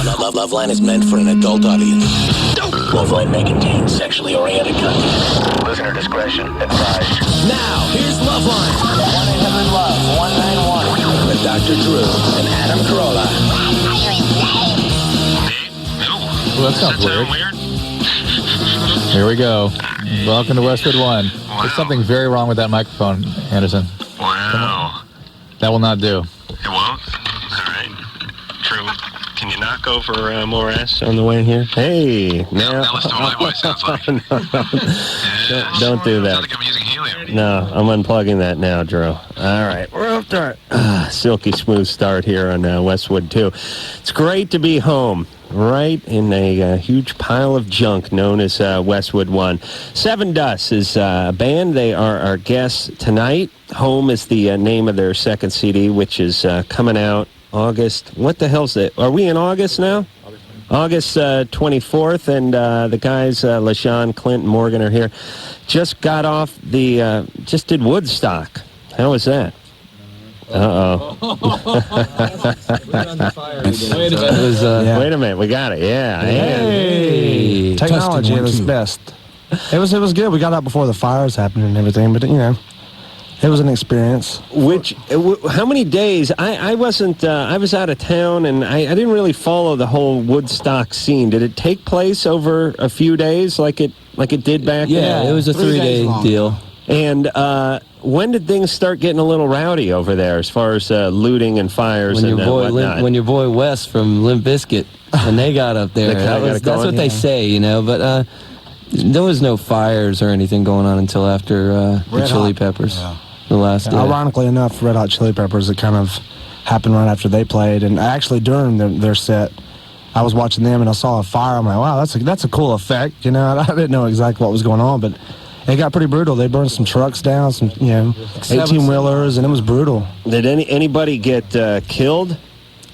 Loveline is meant for an adult audience. Loveline may contain sexually oriented content. Listener discretion advised. Now, here's Loveline. 1-800-LOVE-191. With Dr. Drew and Adam Carolla. Well, that sounds weird. Here we go. Welcome to Westwood One. Wow. There's something very wrong with that microphone, Anderson. Wow. That will not do. It won't? All right. True. Can you knock over more S on the way here? Hey. No, that was what my voice sounds like. No. Don't do that. I think I'm using helium. No, I'm unplugging that now, Drew. All right. We're up there. Silky smooth start here on Westwood 2. It's great to be home. Right in a huge pile of junk known as Westwood One. Sevendust is a band. They are our guests tonight. Home is the name of their second CD, which is coming out August. What the hell's it? Are we in August now? August 24th, and the guys, LaShawn, Clint, and Morgan are here. Just got off just did Woodstock. How was that? Uh-oh. Wait a minute, we got it, yeah. Hey. Technology at its best. It was good. We got out before the fires happened and everything, but, you know, it was an experience. How many days? I wasn't, I was out of town, and I didn't really follow the whole Woodstock scene. Did it take place over a few days like it did back then? Yeah, it was a 3-day deal. And when did things start getting a little rowdy over there as far as looting and fires and whatnot? When your boy Wes from Limp Bizkit, when they got up there, that's what they say, you know. But there was no fires or anything going on until after the Chili Peppers, the last day. Ironically enough, Red Hot Chili Peppers, it kind of happened right after they played. And actually during their set, I was watching them and I saw a fire. I'm like, wow, that's a cool effect. You know, I didn't know exactly what was going on, but it got pretty brutal. They burned some trucks down, some 18-wheelers, and it was brutal. Did anybody get killed?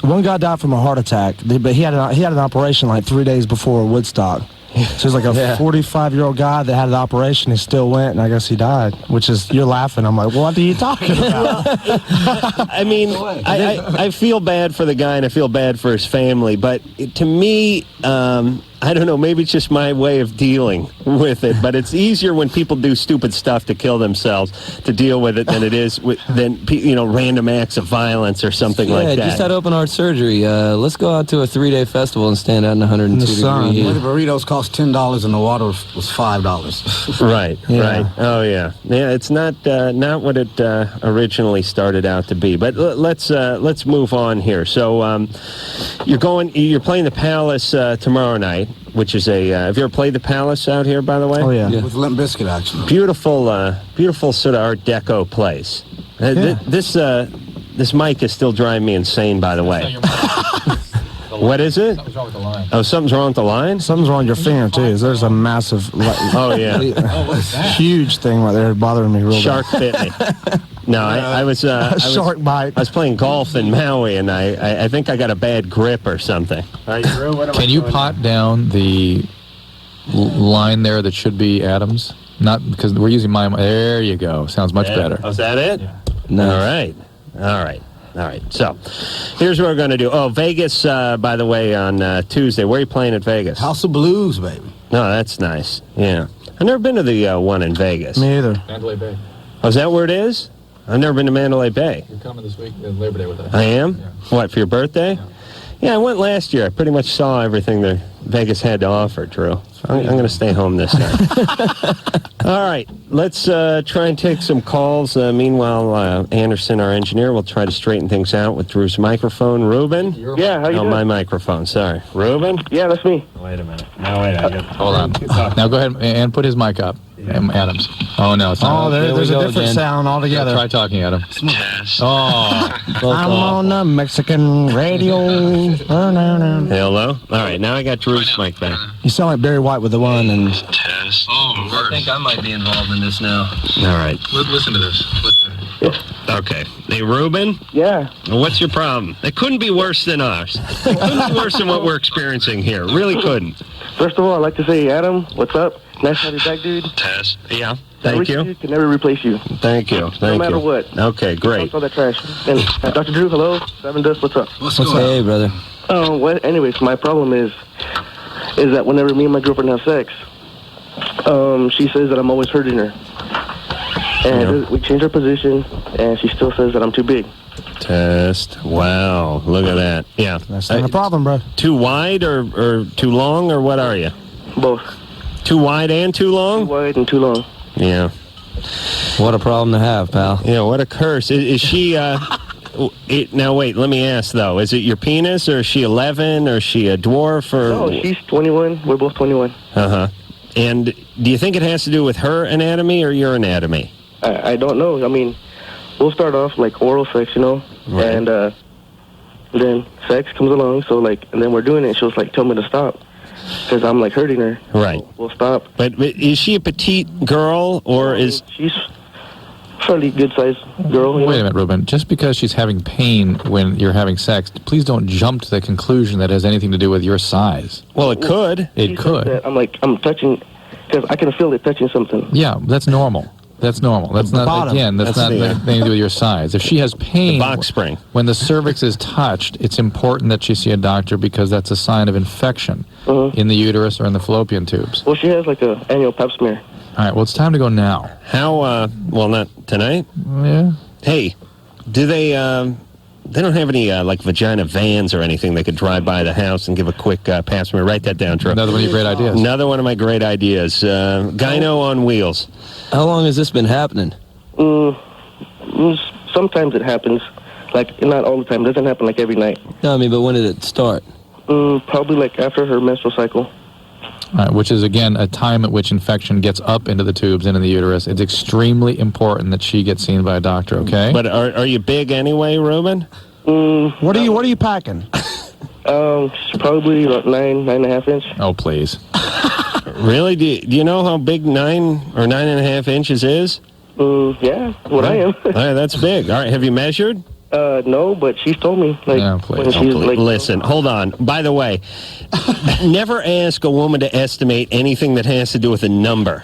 One guy died from a heart attack, but he had an operation like 3 days before Woodstock. So he's like a 45-year-old guy that had an operation. He still went, and I guess he died. Which is, you're laughing. I'm like, what are you talking about? I mean, I feel bad for the guy, and I feel bad for his family. But to me, I don't know, maybe it's just my way of dealing with it, but it's easier when people do stupid stuff to kill themselves to deal with it than it is than random acts of violence or something like that. Yeah, just had open heart surgery. Let's go out to a 3-day festival and stand out in 102 degree heat. The burritos cost $10 and the water was $5. Right. Oh yeah. Yeah, it's not what it originally started out to be. But let's move on here. So you're playing the Palace tomorrow night, which is have you ever played the Palace out here, by the way? Oh, yeah. With Limp Bizkit, actually. Beautiful sort of Art Deco place. This mic is still driving me insane, by the way. What is it? Something's wrong with the line. Oh, something's wrong with the line? Something's wrong with your finger, too. There's a massive, huge thing right there bothering me real bad. Shark bit me. No, I was shark bite. I was playing golf in Maui, and I think I got a bad grip or something. Can you pot down the line there that should be Adams? Not because we're using mine. There you go. Sounds much better. Oh, is that it? Yeah. No. All right. So, here's what we're going to do. Oh, Vegas, by the way, on Tuesday. Where are you playing at Vegas? House of Blues, baby. No, that's nice. Yeah. I've never been to the one in Vegas. Me either. Mandalay Bay. Oh, is that where it is? I've never been to Mandalay Bay. You're coming this week, Labor Day with us. I am? Yeah. What, for your birthday? Yeah, I went last year. I pretty much saw everything that Vegas had to offer, Drew. I'm going to stay home this time. All right, let's try and take some calls. Meanwhile, Anderson, our engineer, will try to straighten things out with Drew's microphone. Ruben? Yeah, how you doing? My microphone, sorry. Ruben? Yeah, that's me. Wait a minute. No, wait, Hold on. Now go ahead and put his mic up. Adams. Oh, no, it's not. Oh, there's a different sound altogether. Try talking, Adam. Oh. I'm on the Mexican radio. Hello? All right, now I got Drew's mic back. You sound like Barry White with the one. And Test. I think I might be involved in this now. All right. Listen to this. Okay. Hey, Ruben? Yeah. What's your problem? It couldn't be worse than ours. It couldn't be worse than what we're experiencing here. Really couldn't. First of all, I'd like to say, Adam, what's up? Nice to have you back, dude. Test. Yeah. Thank you. Can never replace you. Thank you. No matter what. Okay, great. All that trash. And Dr. Drew, hello. Sevendust, what's up? What's going on? Hey, brother. Anyways, my problem is that whenever me and my girlfriend have sex, she says that I'm always hurting her. And we change our position, and she still says that I'm too big. Test. Wow. Look at that. Yeah. That's not a problem, bro. Too wide or too long, or what are you? Both. Too wide and too long? Too wide and too long. Yeah. What a problem to have, pal. Yeah, what a curse. Is she, now wait, let me ask, though. Is it your penis, or is she 11, or is she a dwarf, or? No, she's 21. We're both 21. Uh-huh. And do you think it has to do with her anatomy or your anatomy? I don't know. I mean, we'll start off like oral sex, you know, right. And then sex comes along, so like, and then we're doing it, she'll like tell me to stop. Because I'm like hurting her. Right. So we'll stop. But is she a petite girl, or is... She's fairly good-sized girl. Wait a minute, Ruben. Just because she's having pain when you're having sex, please don't jump to the conclusion that has anything to do with your size. Well, it could. It could. I'm touching, because I can feel it touching something. Yeah, that's normal. That's normal. That's not, bottom. again, that's not anything to do with your size. If she has pain... The box spring. When the cervix is touched, it's important that she see a doctor because that's a sign of infection in the uterus or in the fallopian tubes. Well, she has like an annual pap smear. All right, well, it's time to go now. How, well, not tonight? Yeah. Hey, do they don't have any, like, vagina vans or anything they could drive by the house and give a quick pap smear? Write that down, Drew. Another one of your great ideas. Another one of my great ideas. Gyno on wheels. How long has this been happening? Sometimes it happens. Like, not all the time. It doesn't happen like every night. No, I mean, but when did it start? Probably like after her menstrual cycle. Which is, again, a time at which infection gets up into the tubes and in the uterus. It's extremely important that she gets seen by a doctor, okay? But are you big anyway, Ruben? What are you packing? She's probably about 9.5 inch. Oh, please. Really? Do you know how big 9 or 9.5 inches is? Yeah, what I am. All right, that's big. All right, have you measured? No, but she's told me. Like, No, please. when she's like, Listen, hold on. By the way, never ask a woman to estimate anything that has to do with a number.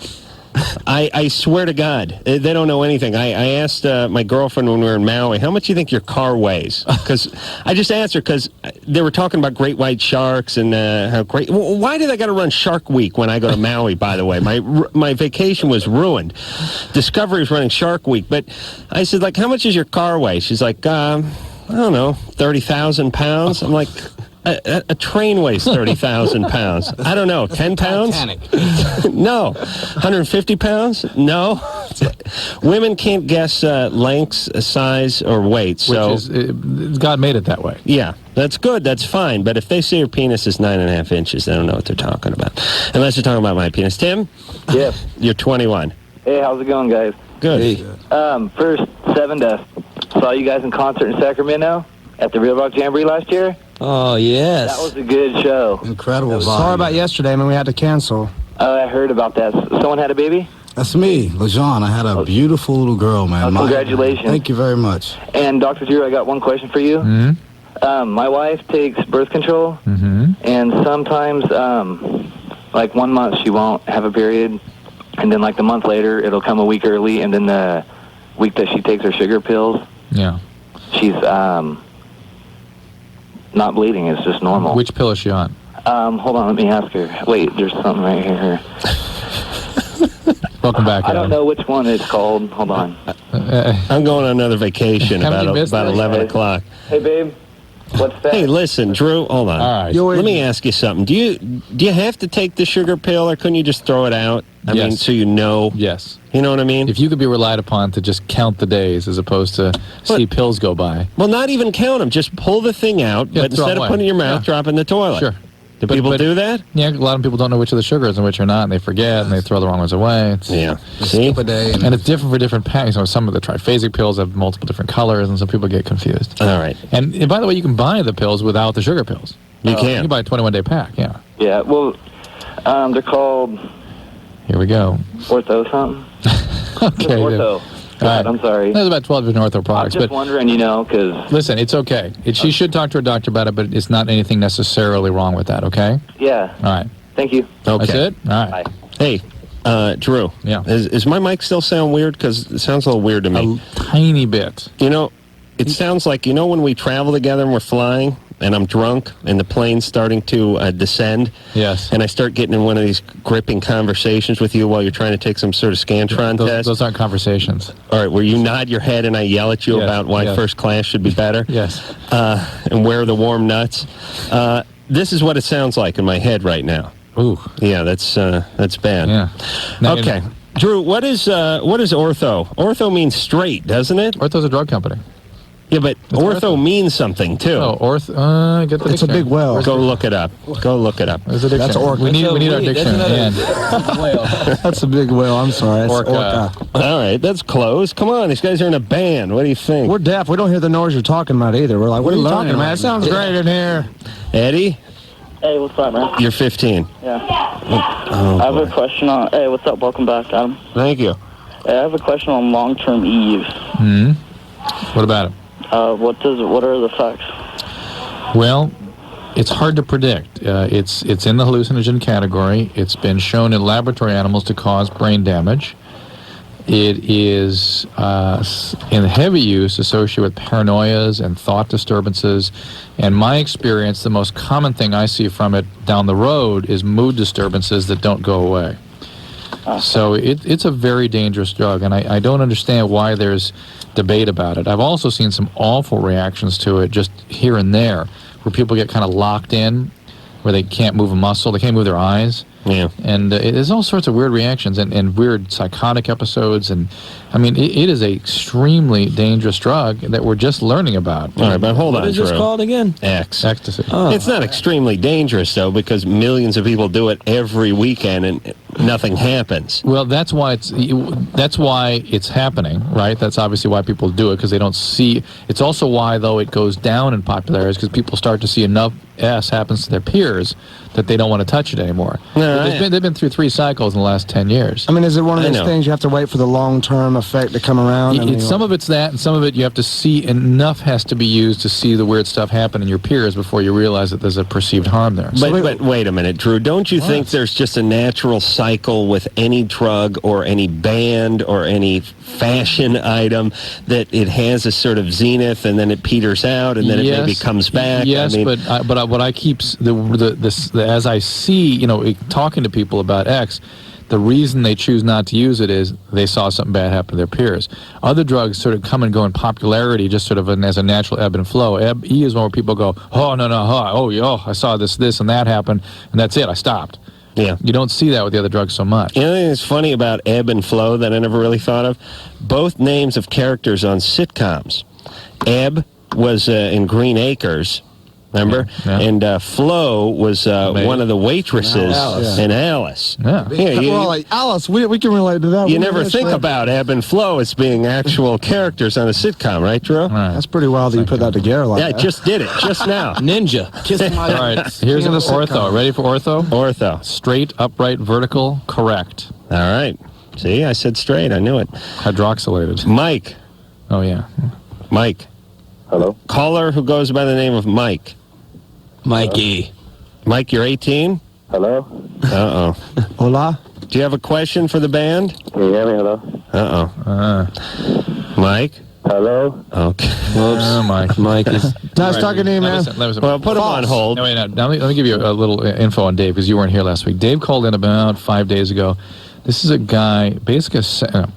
I swear to God, they don't know anything. I asked my girlfriend when we were in Maui, how much do you think your car weighs? Because I just asked her because they were talking about great white sharks and how great. Why did I got to run Shark Week when I go to Maui? By the way, my vacation was ruined. Discovery was running Shark Week, but I said, like, how much does your car weigh? She's like, I don't know, 30,000 pounds. I'm like. A train weighs 30,000 pounds. I don't know, 10 pounds? No. 150 pounds? No. Women can't guess lengths, size, or weight. So God made it that way. Yeah, that's good. That's fine. But if they say your penis is 9.5 inches, they don't know what they're talking about. Unless you're talking about my penis. Tim? Yeah. You're 21. Hey, how's it going, guys? Good. Hey. First, Sevendust. Saw you guys in concert in Sacramento at the Real Rock Jamboree last year. Oh, yes. That was a good show. Incredible. Sorry about yesterday, man. We had to cancel. I heard about that. Someone had a baby? That's me, LaJean. I had a beautiful little girl, man. Congratulations. Thank you very much. And Dr. Drew, I got one question for you. My wife takes birth control, and sometimes, like 1 month, she won't have a period, and then like the month later, it'll come a week early, and then the week that she takes her sugar pills, she's not bleeding. It's just normal. Which pill is she on? Hold on, let me ask her. Wait, there's something right here. Welcome back, I don't know which one it's called. Hold on. I'm going on another vacation Haven't you about missed this? 11 o'clock. Hey, babe. What's that? Hey, listen, Drew, hold on. All right. Let me ask you something. Do you have to take the sugar pill, or couldn't you just throw it out? I mean, so you know. Yes. You know what I mean? If you could be relied upon to just count the days as opposed to see pills go by. Well, not even count them. Just pull the thing out, but throw instead it of putting it in your mouth, drop it in the toilet. Sure. Do people do that? Yeah, a lot of people don't know which of the sugars and which are not, and they forget, and they throw the wrong ones away. See? Skip a day. And it's different for different packs. So some of the triphasic pills have multiple different colors, and some people get confused. All right. And by the way, you can buy the pills without the sugar pills. You can. You can buy a 21-day pack, yeah. Yeah, well, they're called Here we go. Ortho something. Okay. Ortho. All right. I'm sorry. There's about 12 different ortho products. I'm just wondering, because... Listen, it's okay. She should talk to her doctor about it, but it's not anything necessarily wrong with that, okay? Yeah. All right. Thank you. Okay. That's it? All right. Bye. Hey, Drew. Yeah. Is my mic still sound weird? Because it sounds a little weird to me. A tiny bit. You know, it sounds like, when we travel together and we're flying, and I'm drunk, and the plane's starting to descend. Yes. And I start getting in one of these gripping conversations with you while you're trying to take some sort of Scantron test. Those aren't conversations. All right, where you nod your head and I yell at you about why first class should be better. Yes. And where are the warm nuts. This is what it sounds like in my head right now. Ooh. Yeah, that's bad. Yeah. Now, Okay. Drew, what is ortho? Ortho means straight, doesn't it? Ortho's a drug company. Yeah, but ortho means something, too. Oh, get the It's a dictionary. big whale. Go look it up. There's a dictionary. That's orca. We need our That's dictionary. another whale. That's a big whale. I'm sorry. That's Orca. All right, that's close. Come on, these guys are in a band. What do you think? We're deaf. We don't hear the noise you're talking about either. We're like, what are you talking about? It sounds great in here. Eddie, Hey, what's up, man? you're 15. Yeah. Oh, I have boy. a question on... Hey, what's up? Welcome back, Adam. Thank you. Hey, I have a question on long-term e-use. What about it? What are the effects? Well, it's hard to predict. It's in the hallucinogen category. It's been shown in laboratory animals to cause brain damage. It is in heavy use associated with paranoias and thought disturbances. And my experience, the most common thing I see from it down the road is mood disturbances that don't go away. So it's a very dangerous drug, and I don't understand why there's debate about it. I've also seen some awful reactions to it just here and there, where people get kind of locked in, where they can't move a muscle, they can't move their eyes. Yeah. And there's all sorts of weird reactions and weird psychotic episodes. And, I mean, it is a extremely dangerous drug that we're just learning about. All right, but hold on, What is this Drew. called again? X. Ecstasy. Oh. It's not extremely dangerous, though, because millions of people do it every weekend and nothing happens. Well, that's why it's happening, right? That's obviously why people do it, because they don't see. It's also why, though, it goes down in popularity, because people start to see enough S happens to their peers that they don't want to touch it anymore. They've been through 3 cycles in the last 10 years. I mean, is it one of those things you have to wait for the long-term effect to come around? Some of it's that, and some of it you have to see, enough has to be used to see the weird stuff happen in your peers before you realize that there's a perceived harm there. But wait a minute, Drew. Don't you think there's just a natural cycle with any drug or any band or any fashion item that it has a sort of zenith and then it peters out and then it maybe comes back? Yes, I mean, but what I keep as I see, talking to people about X, the reason they choose not to use it is they saw something bad happen to their peers. Other drugs sort of come and go in popularity, just sort of as a natural ebb and flow. E is one where people go, oh no, I saw this and that happen, and that's it. I stopped. Yeah. You don't see that with the other drugs so much. You know anything that's funny about ebb and flow that I never really thought of? Both names of characters on sitcoms. Ebb was in Green Acres, remember? Yeah. And Flo was one of the waitresses in Alice. Yeah. Well, like Alice, we can relate to that. You never think about ebb and flow as being actual characters on a sitcom, right, Drew? That's pretty wild that you put that together like Yeah, that. I just did it, just now. Ninja. All right, here's an ortho. Ready for ortho? Ortho. Straight, upright, vertical, correct. All right. See, I said straight. I knew it. Hydroxylated. Mike. Oh, yeah. Mike. Hello? Caller who goes by the name of Mike. Mikey. Mike, you're 18? Hello? Uh-oh. Hola? Do you have a question for the band? Can you hear me? Hello? Uh-oh. Mike? Hello? Okay. Oh, Mike is... Nice talking to you, man. Listen. Well, put him on hold. No, wait, no. Now, let me give you a little info on Dave, because you weren't here last week. Dave called in about 5 days ago. This is a guy, basically,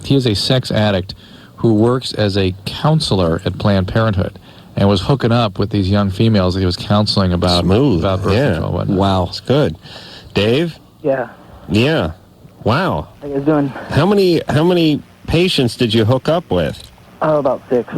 he is a sex addict who works as a counselor at Planned Parenthood and was hooking up with these young females that he was counseling about birth control and whatnot. Wow. That's good. Dave? Yeah. Yeah. Wow. How you guys doing? How many patients did you hook up with? About 6.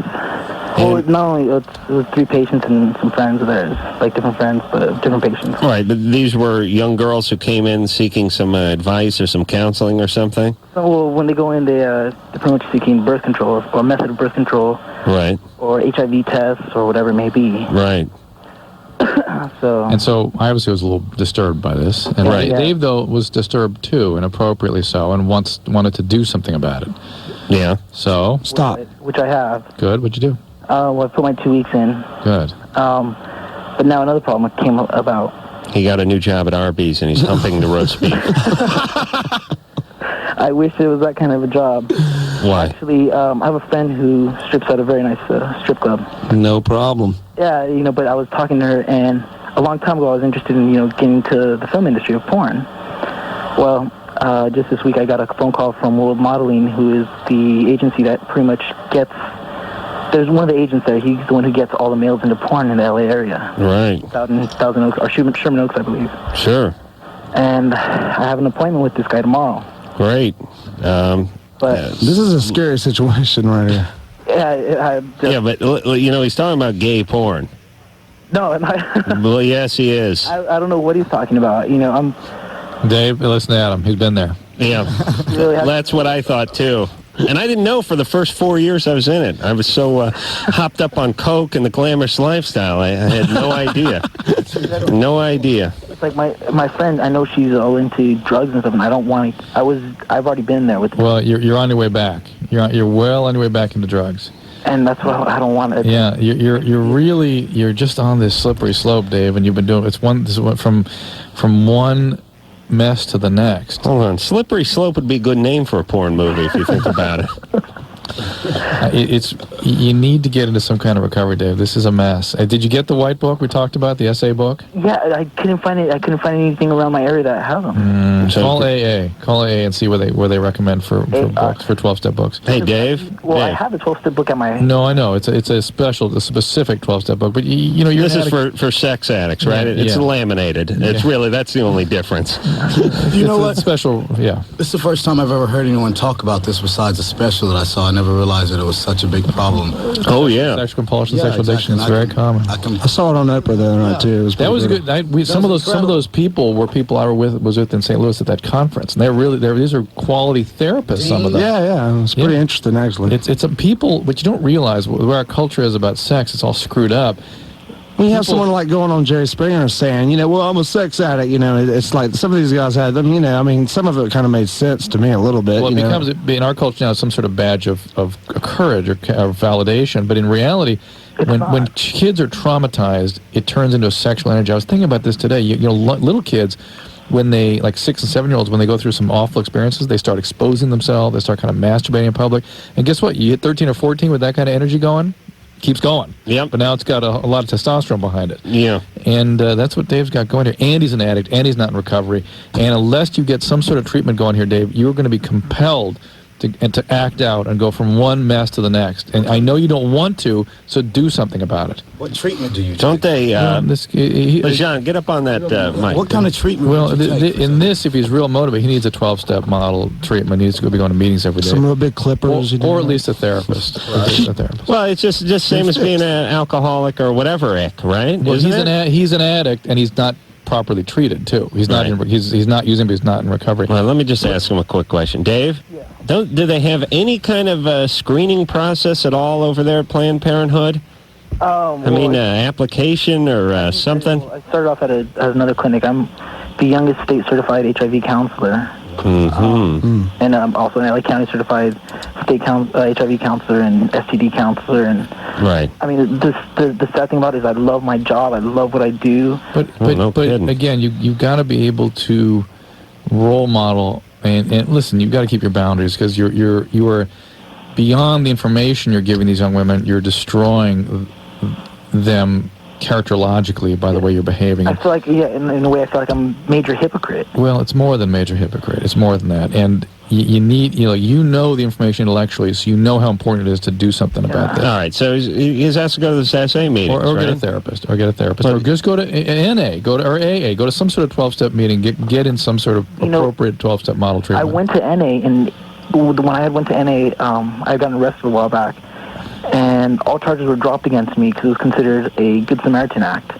Well, not only it was 3 patients and some friends of theirs, like different friends, but different patients. All right, but these were young girls who came in seeking some advice or some counseling or something? So, well, when they go in, they're pretty much seeking birth control or method of birth control. Right. Or HIV tests or whatever it may be. Right. So I obviously was a little disturbed by this. And Dave, though, was disturbed too, and appropriately so, and wanted to do something about it. Yeah. So stop. Which I have. Good. What'd you do? Well, I put my 2 weeks in. Good. But now another problem came about. He got a new job at Arby's, and he's humping the roast beef. I wish it was that kind of a job. Why? Actually, I have a friend who strips at a very nice strip club. No problem. Yeah, but I was talking to her, and a long time ago I was interested in, getting into the film industry of porn. Well, just this week I got a phone call from World Modeling, who is the agency that pretty much gets... There's one of the agents there. He's the one who gets all the males into porn in the LA area. Right. Thousand Oaks, or Sherman Oaks, I believe. Sure. And I have an appointment with this guy tomorrow. Great. But this is a scary situation right here. Yeah, but he's talking about gay porn. No, am I? Well, yes, he is. I don't know what he's talking about. Dave, listen to Adam. He's been there. Yeah. That's what I thought, too. And I didn't know for the first 4 years I was in it. I was so hopped up on coke and the glamorous lifestyle. I had no idea. No idea. It's like my friend, I know she's all into drugs and stuff, and I don't want to... I've already been there with... Well, you're on your way back. You're well on your way back into drugs. And that's what I don't want to... Yeah, you're just on this slippery slope, Dave, and you've been doing... This is from one mess to the next. Hold on. Slippery Slope would be a good name for a porn movie if you think about it. You need to get into some kind of recovery, Dave. This is a mess. Did you get the white book we talked about, the essay book? Yeah, I couldn't find it. I couldn't find anything around my area that has them. Call AA. Call AA and see where they recommend for books, for 12-step books. Hey, Dave. Well, Dave. I have a 12-step book at my... No, I know. It's a specific 12-step book, but you're... This is for sex addicts, right? It's laminated. It's really, that's the only difference. You know what? Special, yeah. This is the first time I've ever heard anyone talk about this besides the special that I saw. I never realized that it was such a big problem. Oh, yeah. Sexual compulsion, sexual addiction is very common. I saw it on Oprah the other night, too. That was good. Some of those people were people I was with in St. Louis at that conference, and these are quality therapists. Some of them. Yeah. It's pretty interesting, actually. It's a people, but you don't realize where our culture is about sex. It's all screwed up. When you have someone like going on Jerry Springer saying, well, I'm a sex addict, it's like some of these guys had them, some of it kind of made sense to me a little bit. Well, it becomes, in our culture now, some sort of badge of courage or validation, but in reality, when kids are traumatized, it turns into a sexual energy. I was thinking about this today. Little kids, when they, like 6 and 7-year-olds, when they go through some awful experiences, they start exposing themselves, they start kind of masturbating in public, and guess what? You hit 13 or 14 with that kind of energy going, keeps going. Yep. But now it's got a lot of testosterone behind it. Yeah. And that's what Dave's got going here. And he's an addict, and he's not in recovery. And unless you get some sort of treatment going here, Dave, you're going to be compelled to act out and go from one mess to the next. And I know you don't want to, so do something about it. What treatment do you take? Don't they... Lejean, get up on that mic. What kind of treatment Well, would you take? in this, if he's real motivated, he needs a 12-step model treatment. He needs to be going to meetings every day. Some real big clippers. Or at least a therapist. Well, it's just same as being an alcoholic or whatever, right? Well, he's an addict, and he's not properly treated too. He's not he's not using, but he's not in recovery. Well, let me just ask him a quick question, Dave. Yeah. Do they have any kind of screening process at all over there at Planned Parenthood? Application or something? I started off at another clinic. I'm the youngest state certified HIV counselor. And I'm also an LA County certified state HIV counselor and STD counselor. And right. I mean, the sad thing about it is I love my job. I love what I do. But again, you've got to be able to role model and listen. You've got to keep your boundaries because you are beyond the information you're giving these young women. You're destroying them characterologically by the way you're behaving. I feel like, in a way, I feel like I'm a major hypocrite. Well, it's more than major hypocrite. It's more than that. And you need, the information intellectually, so you know how important it is to do something about this. All right, so he has to go to this SA meeting, or get a therapist, or just go to NA, or AA, go to some sort of 12-step meeting, get in some sort of appropriate 12-step model treatment. I went to NA, and when I went to NA, I had gotten arrested a while back. And all charges were dropped against me because it was considered a Good Samaritan Act.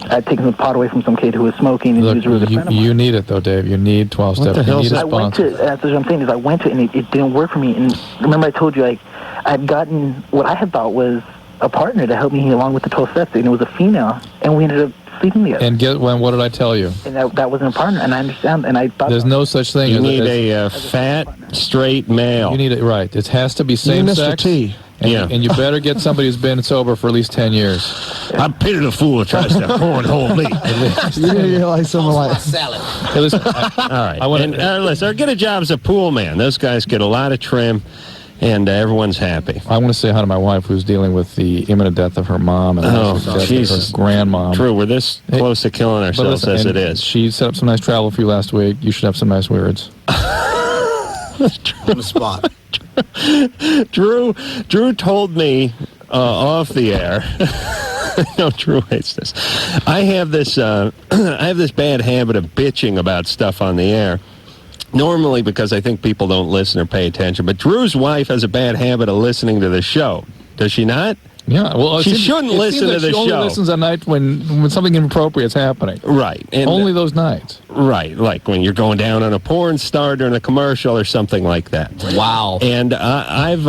I'd taken the pot away from some kid who was smoking, and he was a really good friend of mine. You need it, though, Dave. You need 12-step. You need a sponsor. That's what I'm saying, is I went to it, and it didn't work for me. And remember I told you, I had gotten what I had thought was a partner to help me along with the 12 steps, and it was a female, and we ended up sleeping together. And what did I tell you? And that wasn't a partner, and I understand, and I thought... There's no such thing. You need a fat, straight male. You need it, right. It has to be same-sex. Mr. T. And you better get somebody who's been sober for at least 10 years. I pity the fool who tries to cornhole me. You're like someone like... Hey, listen, all right. Listen, or get a job as a pool man. Those guys get a lot of trim, and everyone's happy. I want to say hi to my wife, who's dealing with the imminent death of her mom and the death of her grandmom. True, we're this close to killing ourselves as it is. She set up some nice travel for you last week. You should have some nice words. On the spot. Drew told me off the air. No, Drew hates this. I have this bad habit of bitching about stuff on the air. Normally because I think people don't listen or pay attention. But Drew's wife has a bad habit of listening to the show. Does she not? Yeah, well, she shouldn't listen to the show. She only listens at night when something inappropriate is happening. Right. And only those nights. Right, like when you're going down on a porn star during a commercial or something like that. Wow. And I've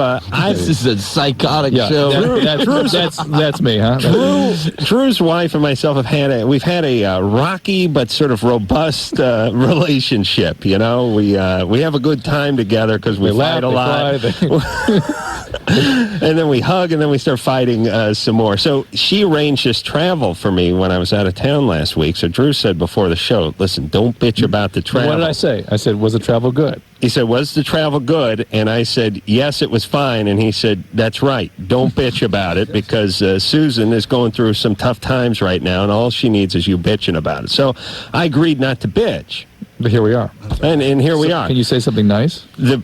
this is a psychotic show. That's me, huh? Drew's wife and myself we've had a rocky but sort of robust relationship. You know, we have a good time together because we fight a lot. And then we hug, and then we start fighting some more. So she arranged this travel for me when I was out of town last week. So Drew said before the show, listen, don't bitch about the travel. What did I say? I said, was the travel good? He said, was the travel good? And I said, yes, it was fine. And he said, that's right. Don't bitch about it because Susan is going through some tough times right now, and all she needs is you bitching about it. So I agreed not to bitch. But here we are. And here we are. Can you say something nice? The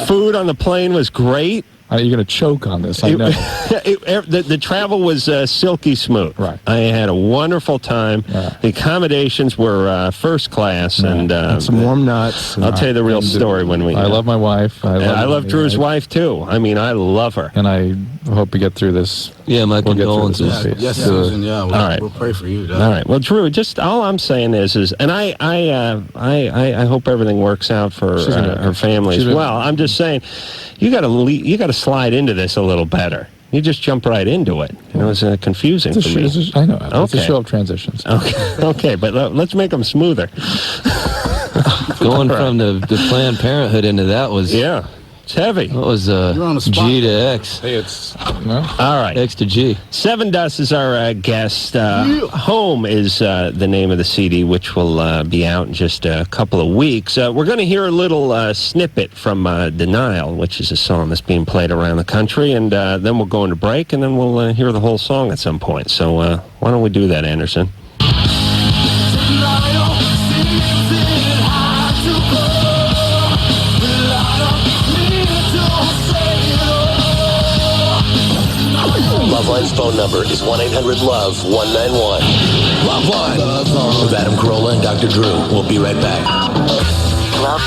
food on the plane was great. You're going to choke on this, I know. The travel was silky smooth. Right. I had a wonderful time. Yeah. The accommodations were first class. Yeah. And some warm nuts. I'll tell you the real story when we... I love my wife. I love Drew's wife, too. I mean, I love her. And I hope we get through this. Yeah, my condolences. Yes, Susan, we'll pray for you. All right. Well, Drew, just all I'm saying is and I hope everything works out for her family as well. I'm just saying, you got to slide into this a little better. You just jump right into it. It was confusing for me. I know. It's a show of transitions. Okay, but let's make them smoother. Going from the Planned Parenthood into that was... Yeah. It's heavy. What was G to X? Hey, it's... No? All right. X to G. Sevendust is our guest. Home is the name of the CD, which will be out in just a couple of weeks. We're going to hear a little snippet from Denial, which is a song that's being played around the country, and then we'll go into break, and then we'll hear the whole song at some point. So why don't we do that, Anderson? Loveline's phone number is 1-800-LOVE-191. Loveline with Adam Carolla and Dr. Drew. We'll be right back. Love.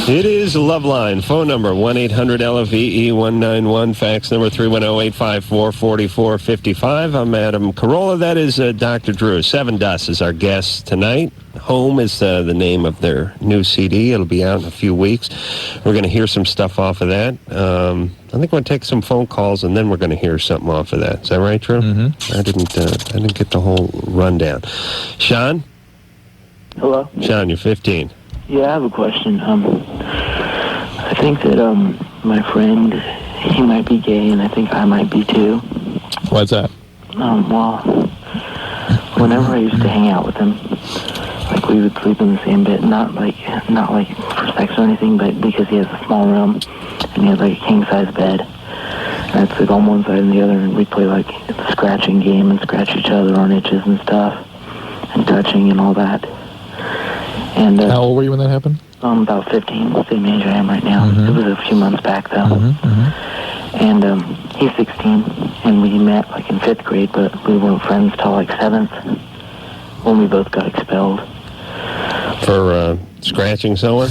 It is Loveline. Phone number 1-800-LOVE-191. Fax number 310-854-4455. I'm Adam Carolla. That is Dr. Drew. Sevendust is our guest tonight. Home is the name of their new CD. It'll be out in a few weeks. We're going to hear some stuff off of that. I think we're going to take some phone calls, and then we're going to hear something off of that. Is that right, Drew? Mm-hmm. I didn't get the whole rundown. Sean? Hello? Sean, you're 15. Yeah, I have a question. I think that my friend, he might be gay, and I think I might be too. Why's that? Well, whenever I used to hang out with him, like we would sleep in the same bed, not like for sex or anything, but because he has a small room and he has like a king size bed, and it's like on one side and the other, and we play like the scratching game and scratch each other on itches and stuff, and touching and all that. And how old were you when that happened? About 15, same age I am right now. Mm-hmm. It was a few months back, though. Mm-hmm. And he's 16, and we met like in 5th grade, but we weren't friends till like 7th, when we both got expelled. For scratching someone?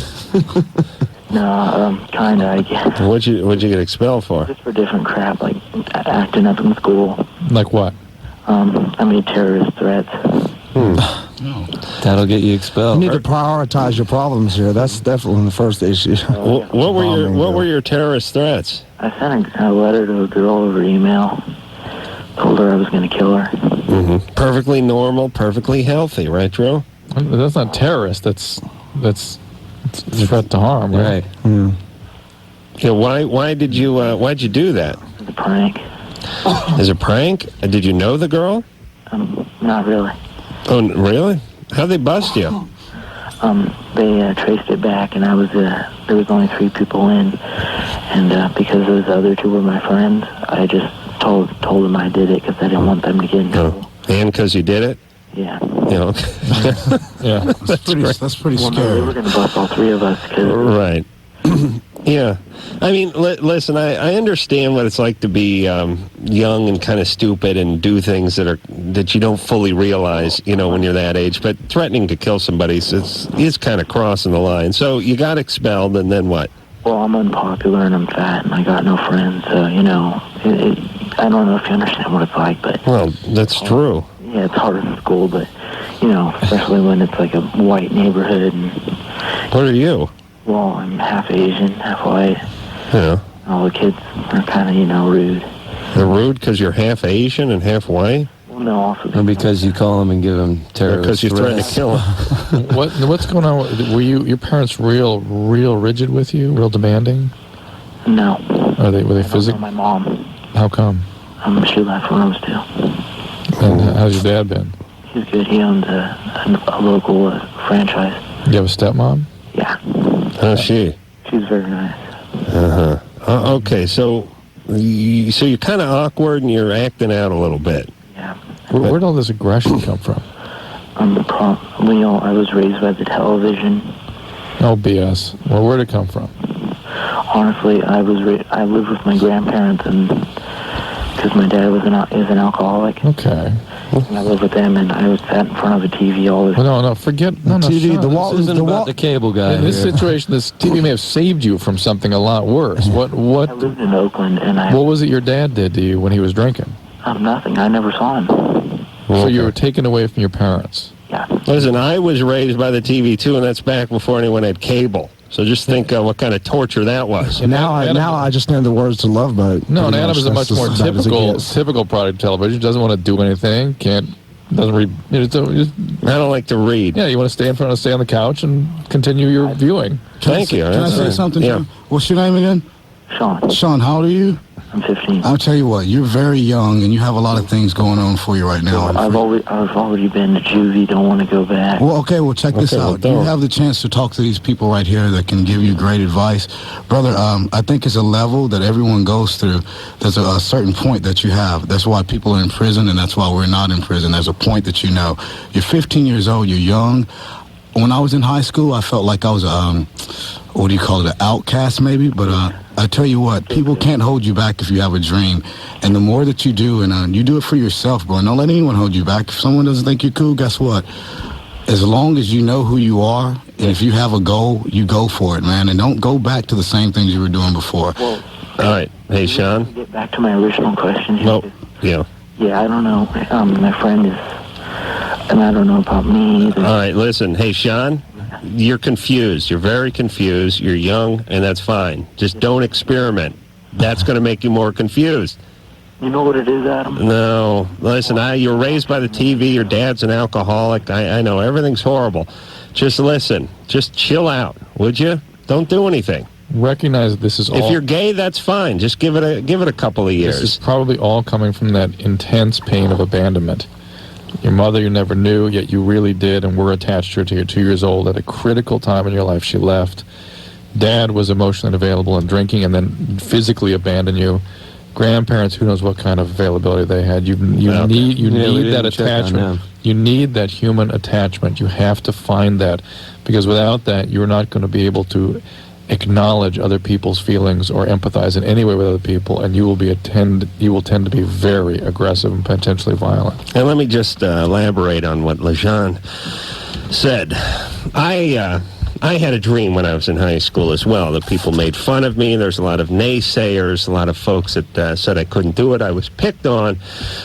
No, kinda, I guess. What'd you get expelled for? Just for different crap, like acting up in school. Like what? I made terrorist threats. No. That'll get you expelled. You need to prioritize your problems here. That's definitely the first issue. What were your terrorist threats? I sent a letter to a girl over email. Told her I was going to kill her. Mm-hmm. Perfectly normal, perfectly healthy, right, Drew? That's not terrorist. That's threat to harm, right? Mm. Yeah. Why'd you do that? It's a prank. As a prank? Did you know the girl? Not really. Oh, really? How'd they bust you? They traced it back, and there was only 3 people in, and because those other 2 were my friends, I just told them I did it because I didn't want them to get in trouble. And because you did it? Yeah. Yeah. Okay. Yeah. That's pretty Well, scary. no, they were going to bust all 3 of us. Right. Yeah. I mean, listen, I understand what it's like to be young and kind of stupid and do things that you don't fully realize, when you're that age. But threatening to kill somebody is kind of crossing the line. So you got expelled, and then what? Well, I'm unpopular and I'm fat and I got no friends. I don't know if you understand what it's like, but... Well, that's true. Yeah, it's hard in school, but, especially when it's like a white neighborhood. And, what are you? Well, I'm half Asian, half white. Yeah. All the kids are kind of, rude. They're rude because you're half Asian and half white? Well, no, also... And because you call them and give them terrorist Because you threaten to kill them. What's going on? Were your parents real rigid with you? Real demanding? No. Were they physical? My mom. How come? She left when I was 2. And how's your dad been? He's good. He owns a local franchise. You have a stepmom? Yeah. How's she? She's very nice. Uh-huh. Okay, so you're kind of awkward and you're acting out a little bit. Yeah. Where'd all this aggression come from? I was raised by the television. Oh, BS. Well, where'd it come from? Honestly, I lived with my grandparents, and because my dad is an alcoholic. Okay. And I lived with them, and I was sat in front of a TV all the time. No, forget TV. Sean, This isn't about the cable guy. In this situation, this TV may have saved you from something a lot worse. What? I lived in Oakland, and What was it your dad did to you when he was drinking? Nothing. I never saw him. So you were taken away from your parents. Yeah. Listen, I was raised by the TV too, and that's back before anyone had cable. So just think what kind of torture that was. And now I just know the words to Love Boat. No, and Adam is a That's much more as bad as it gets. typical product of television. Doesn't want to do anything. Doesn't read. I don't like to read. Yeah, you want to stay on the couch and continue your viewing. Thank you. Can I say something? Yeah. Jim? What's your name again? Sean. Sean, how old are you? I'm 15. I'll tell you what, you're very young and you have a lot of things going on for you right now. I've already been to juvie. Don't want to go back. Well, check this out. You have the chance to talk to these people right here that can give you great advice. Brother, I think it's a level that everyone goes through. There's a certain point that you have. That's why people are in prison, and that's why we're not in prison. There's a point that you know. You're 15 years old. You're young. When I was in high school, I felt like I was, what do you call it, an outcast maybe? But I tell you what, people can't hold you back if you have a dream. And the more that you do, and you do it for yourself, bro, and don't let anyone hold you back. If someone doesn't think you're cool, guess what? As long as you know who you are, and if you have a goal, you go for it, man. And don't go back to the same things you were doing before. Well, all right. Hey, Sean? Get back to my original question. Well, yeah. Yeah, I don't know. My friend is... And I don't know about me either. All right, listen. Hey, Sean, you're confused. You're very confused. You're young, and that's fine. Just don't experiment. That's going to make you more confused. You know what it is, Adam? No. Listen, you're raised by the TV. Your dad's an alcoholic. I know. Everything's horrible. Just listen. Just chill out, would you? Don't do anything. Recognize that this is all... If you're gay, that's fine. Just give it a couple of years. This is probably all coming from that intense pain of abandonment. Your mother you never knew, yet you really did and were attached to her till you're 2 years old. At a critical time in your life, she left. Dad was emotionally available and drinking and then physically abandoned you. Grandparents, who knows what kind of availability they had. You need that attachment. You need that human attachment. You have to find that, because without that, you're not going to be able to acknowledge other people's feelings or empathize in any way with other people, and you will tend to be very aggressive and potentially violent. And let me just elaborate on what Lejean said. I had a dream when I was in high school as well that people made fun of me. There's a lot of naysayers, a lot of folks that said I couldn't do it. I was picked on.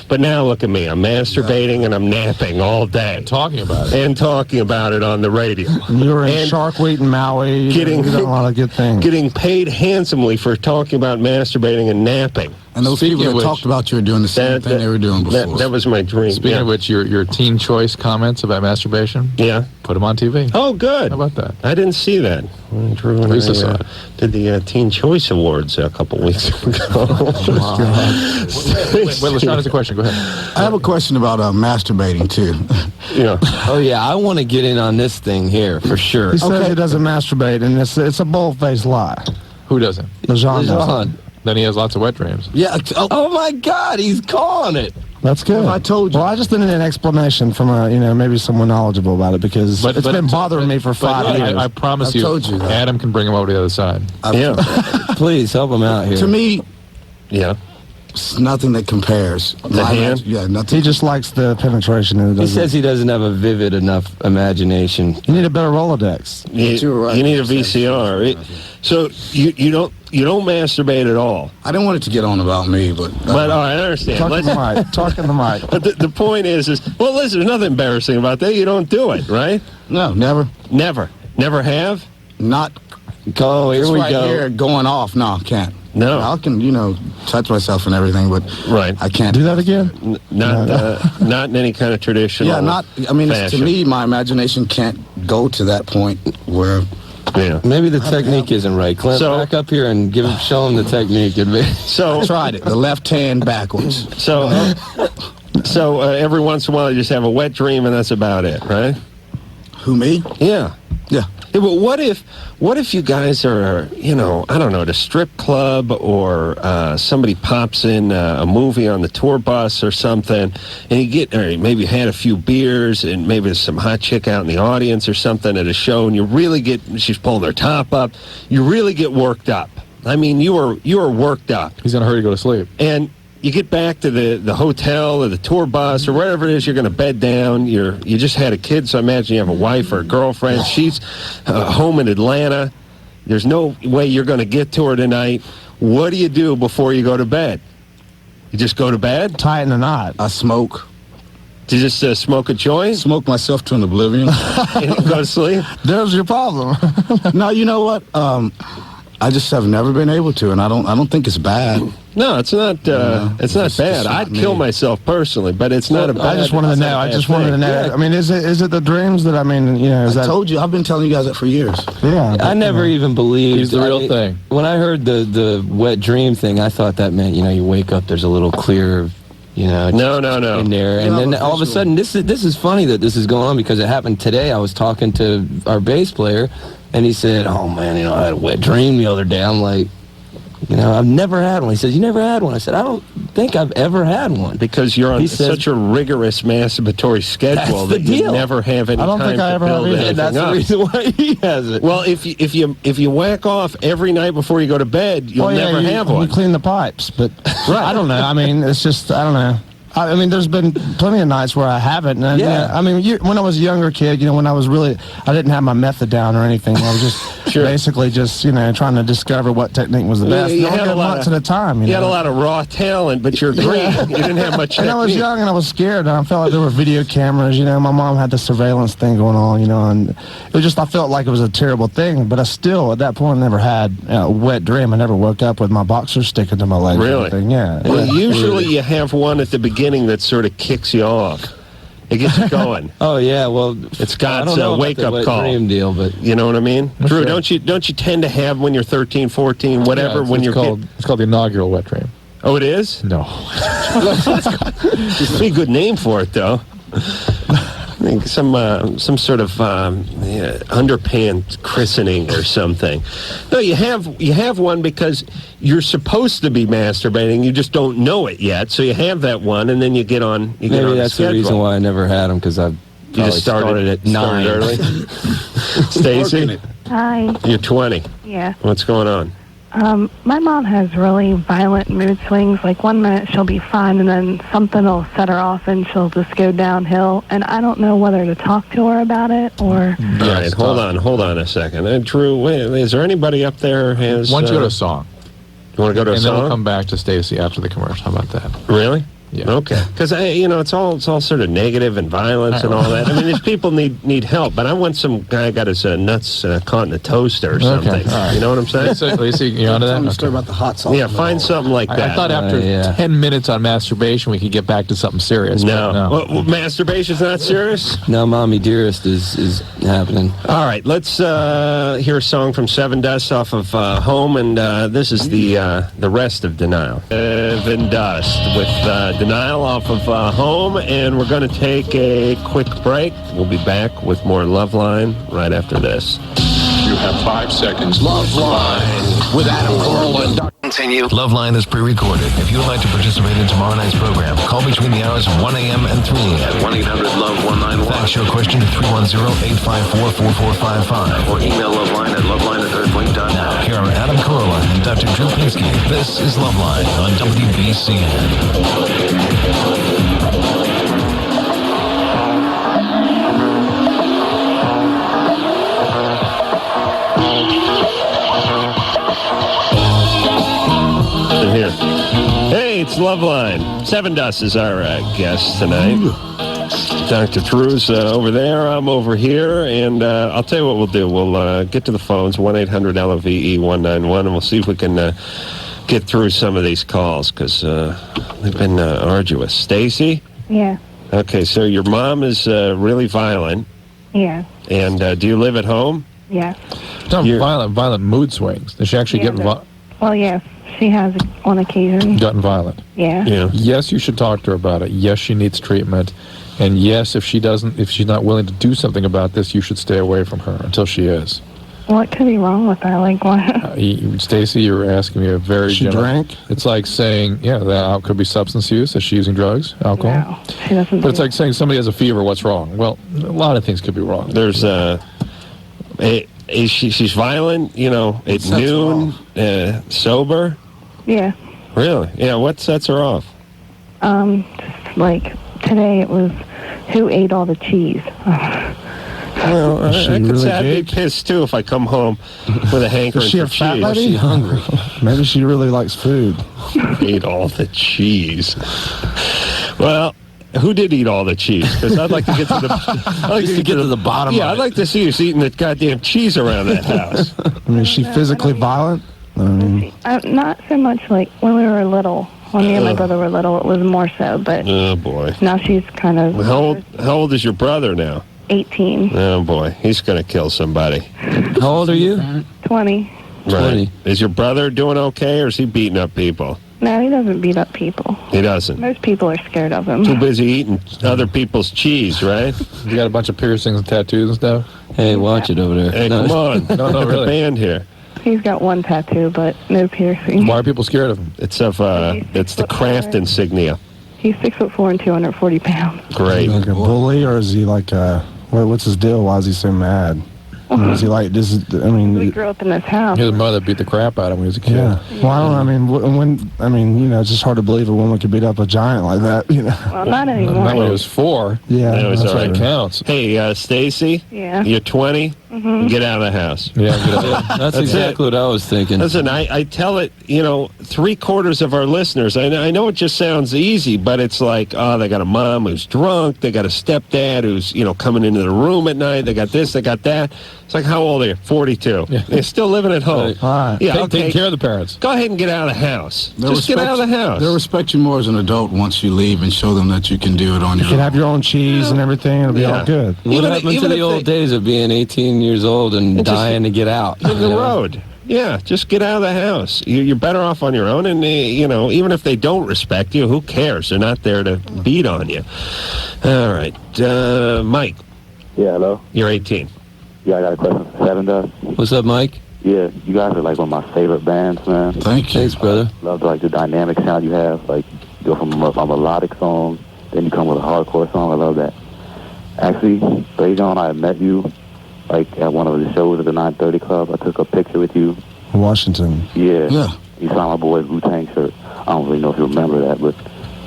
But now look at me. I'm masturbating and I'm napping all day. And talking about it. And talking about it on the radio. You were in Shark Week in Maui. You done a lot of good things. Getting paid handsomely for talking about masturbating and napping. And those people that talked about you are doing the same thing they were doing before. That was my dream. Speaking of which, your teen choice comments about masturbation, put them on TV. Oh, good. How about that? I didn't see that. Drew and Lisa I saw it. did the Teen Choice Awards a couple weeks ago. Wait, LaShawn has a question. Go ahead. I have a question about masturbating, too. Yeah. Oh, yeah, I want to get in on this thing here, for sure. He says he doesn't masturbate, and it's a bold-faced lie. Who doesn't? LaJean doesn't. Then he has lots of wet dreams. Yeah. Oh, my God, he's calling it. That's good. I told you. Well, I just needed an explanation from maybe someone knowledgeable about it, because it's been bothering me for 5 years. I promise I told you that. Adam can bring him over to the other side. Please help him out here. To me, it's nothing that compares. The hand? Yeah, nothing. He just likes the penetration. And he says he doesn't have a vivid enough imagination. You need a better Rolodex. You need a VCR. So you don't masturbate at all. I don't want it to get on about me, but I understand. Talk in the mic. But the point is, well, listen, there's nothing embarrassing about that. You don't do it, right? No, never. Never have? Not. Oh, here we go. Here going off. No, can't. No. I can, touch myself and everything, but I can't. Do that again? Not in any kind of traditional to me, my imagination can't go to that point where... Yeah. Maybe the technique isn't right. Clint, back up here and show him the technique. So I tried it. The left hand backwards. So every once in a while you just have a wet dream and that's about it, right? Who, me? Yeah. Yeah. But what if you guys are, I don't know, at a strip club or somebody pops in a movie on the tour bus or something, and maybe had a few beers and maybe there's some hot chick out in the audience or something at a show, and she's pulling her top up, you really get worked up. I mean, you are worked up. He's in a hurry to go to sleep. And you get back to the hotel or the tour bus or wherever it is you're going to bed down. You just had a kid, so I imagine you have a wife or a girlfriend. She's home in Atlanta. There's no way you're going to get to her tonight. What do you do before you go to bed? You just go to bed? Tie it in a knot. I smoke. Do you just smoke a joint? Smoke myself to an oblivion. And go to sleep? There's your problem. No, you know what? I just have never been able to, and I don't think it's bad. No, it's not. It's not bad. I'd kill myself personally, but it's not a bad. I just wanted to know. Yeah. I mean, is it the dreams that I told you. I've been telling you guys that for years. Yeah. I never even believed. It's the real thing. When I heard the wet dream thing, I thought that meant you wake up, there's a little clear. No. In there, and then all of a sudden, this is funny that this is going on because it happened today. I was talking to our bass player, and he said, "Oh man, I had a wet dream the other day." I'm like, I've never had one. He says, "You never had one?" I said, "I don't think I've ever had one." Because you're on such a rigorous masturbatory schedule that you never have any time to build anything up. That's the reason why he has it. Well, if you whack off every night before you go to bed, you'll never have one. You clean the pipes, but I don't know. I mean, it's just I don't know. I mean, there's been plenty of nights where I haven't. And I mean, when I was a younger kid, when I was I didn't have my method down or anything. I was just basically just, trying to discover what technique was the best. You had a lot months at a time. You had a lot of raw talent, but you're green. You didn't have much technique. And I was young and I was scared. And I felt like there were video cameras. My mom had the surveillance thing going on, and it was just, I felt like it was a terrible thing. But I still, at that point, never had a wet dream. I never woke up with my boxers sticking to my legs. Really? Or anything. Yeah. Well, usually you have one at the beginning that sort of kicks you off. It gets you going. Oh yeah, well, it's God's wake-up call. Dream deal, but you know what I mean? Drew, don't you tend to have when you're 13, 14, whatever, when you're it's called the inaugural wet dream. Oh, it is? No. It's a pretty good name for it, though. I think some sort of underpants christening or something. No, you have one because you're supposed to be masturbating. You just don't know it yet. So you have that one, and then you get on. Maybe that's the reason why I never had them because I just started at 9 early. Stacy, Hi. you're 20. Yeah. What's going on? My mom has really violent mood swings. Like, one minute she'll be fine, and then something will set her off, and she'll just go downhill. And I don't know whether to talk to her about it or... All right, hold on a second. Drew, wait, is there anybody up there who has... Why don't you go to a song? You want to go to a song? And then we'll come back to Stacy after the commercial. How about that? Really? Yeah. Okay. Because it's all sort of negative and violence and all that. I mean, these people need help, but I want some guy got his nuts caught in a toaster or something. Okay. All right. You know what I'm saying? Lacey, you onto that? Story about the hot sauce. Yeah, find something like that. I thought after 10 minutes on masturbation, we could get back to something serious. No. No. Well, masturbation's not serious? No, Mommy Dearest is happening. All right, let's hear a song from Sevendust off of Home, and this is the rest of Denial. Sevendust with Denial off of Home, and we're going to take a quick break. We'll be back with more Loveline right after this. You have 5 seconds. Loveline with Adam Carolla and Dr. Continue. Loveline is pre-recorded. If you would like to participate in tomorrow night's program, call between the hours of 1 a.m. and 3 a.m. 1-800-LOVE-191. Fax your question to 310-854-4455. Or email Loveline at loveline@earthlink.net. Here are Adam Carolla and Dr. Drew Pinsky. This is Loveline on WBCN. Here. Hey, it's Loveline. Sevendust is our guest tonight. Dr. Drew's over there. I'm over here. And I'll tell you what we'll do. We'll get to the phones, 1-800-LOVE-191, and we'll see if we can get through some of these calls because they've been arduous. Stacy? Yeah. Okay, so your mom is really violent. Yeah. And do you live at home? Yeah. Violent mood swings. Does she actually get violent? Well, yes. She has on occasion. Gotten violent. Yeah. Yes, you should talk to her about it. Yes, she needs treatment. And yes, if she's not willing to do something about this, you should stay away from her until she is. What could be wrong with her? Like what? Stacy, you're asking me a very She drank? It's like saying, that could be substance use. Is she using drugs, alcohol? No, she doesn't. But it's like saying somebody has a fever. What's wrong? Well, a lot of things could be wrong. There's she's violent, at noon, sober? Yeah. Really? Yeah, what sets her off? Just like today it was who ate all the cheese. Well, I could really say I'd be big? pissed too if I come home with a hankering Is she for a fat cheese. lady? Is she hungry? Maybe she really likes food. Ate all the cheese. Well, who did eat all the cheese? Because I'd like to get to the bottom Yeah, of I'd like to see who's eating the goddamn cheese around that house. I mean, is she physically violent? Not so much like when we were little. When me and my brother were little, it was more so. But Oh, boy. now she's kind of How old is your brother now? 18, Oh, boy. He's going to kill somebody. How old are you? 20. Right. Is your brother doing okay, or is he beating up people? No, he doesn't beat up people. He doesn't. Most people are scared of him. Too busy eating other people's cheese, right? You got a bunch of piercings and tattoos and stuff? Hey, watch it over there. Hey, come on. No, really. The band here. He's got one tattoo, but no piercing. Why are people scared of him? It's it's the Kraft insignia. He's 6'4" and 240 pounds. Great. Like a bully, or is he like what's his deal? Why is he so mad? Is he like this? We grew up in this house. His mother beat the crap out of him when he was a kid. Yeah. Well, it's just hard to believe a woman could beat up a giant like that. Well, not anymore. Not when he was 4. Yeah, was that's all what right. counts. Hey, Stacy. Yeah. You're 20. Get out of the house. Yeah, get out. That's exactly what I was thinking. Listen, I tell it, 3/4 of our listeners, I know it just sounds easy, but it's like, they got a mom who's drunk, they got a stepdad who's, coming into the room at night, they got this, they got that. It's like, how old are you? 42. Yeah. They're still living at home. All right. Yeah, Take care of the parents. Go ahead and get out of the house. Just get out of the house. They'll respect you more as an adult once you leave and show them that you can do it on You your can own. have your own cheese and everything. It'll be Yeah. all good. What happened to the old days of being 18 years old and dying to get out? In the road. Yeah, just get out of the house. You're better off on your own, and, even if they don't respect you, who cares? They're not there to beat on you. All right. Mike. Yeah, hello? You're 18. Yeah, I got a question for Sevendust. What's up, Mike? Yeah, you guys are like one of my favorite bands, man. Thank you. Thanks, brother. Love the dynamic sound you have. Like, you go from a melodic song, then you come with a hardcore song. I love that. Actually, later on, I met you, like, at one of the shows at the 930 Club. I took a picture with you, Washington. Yeah. He signed my boy's Wu-Tang shirt. I don't really know if you remember that, but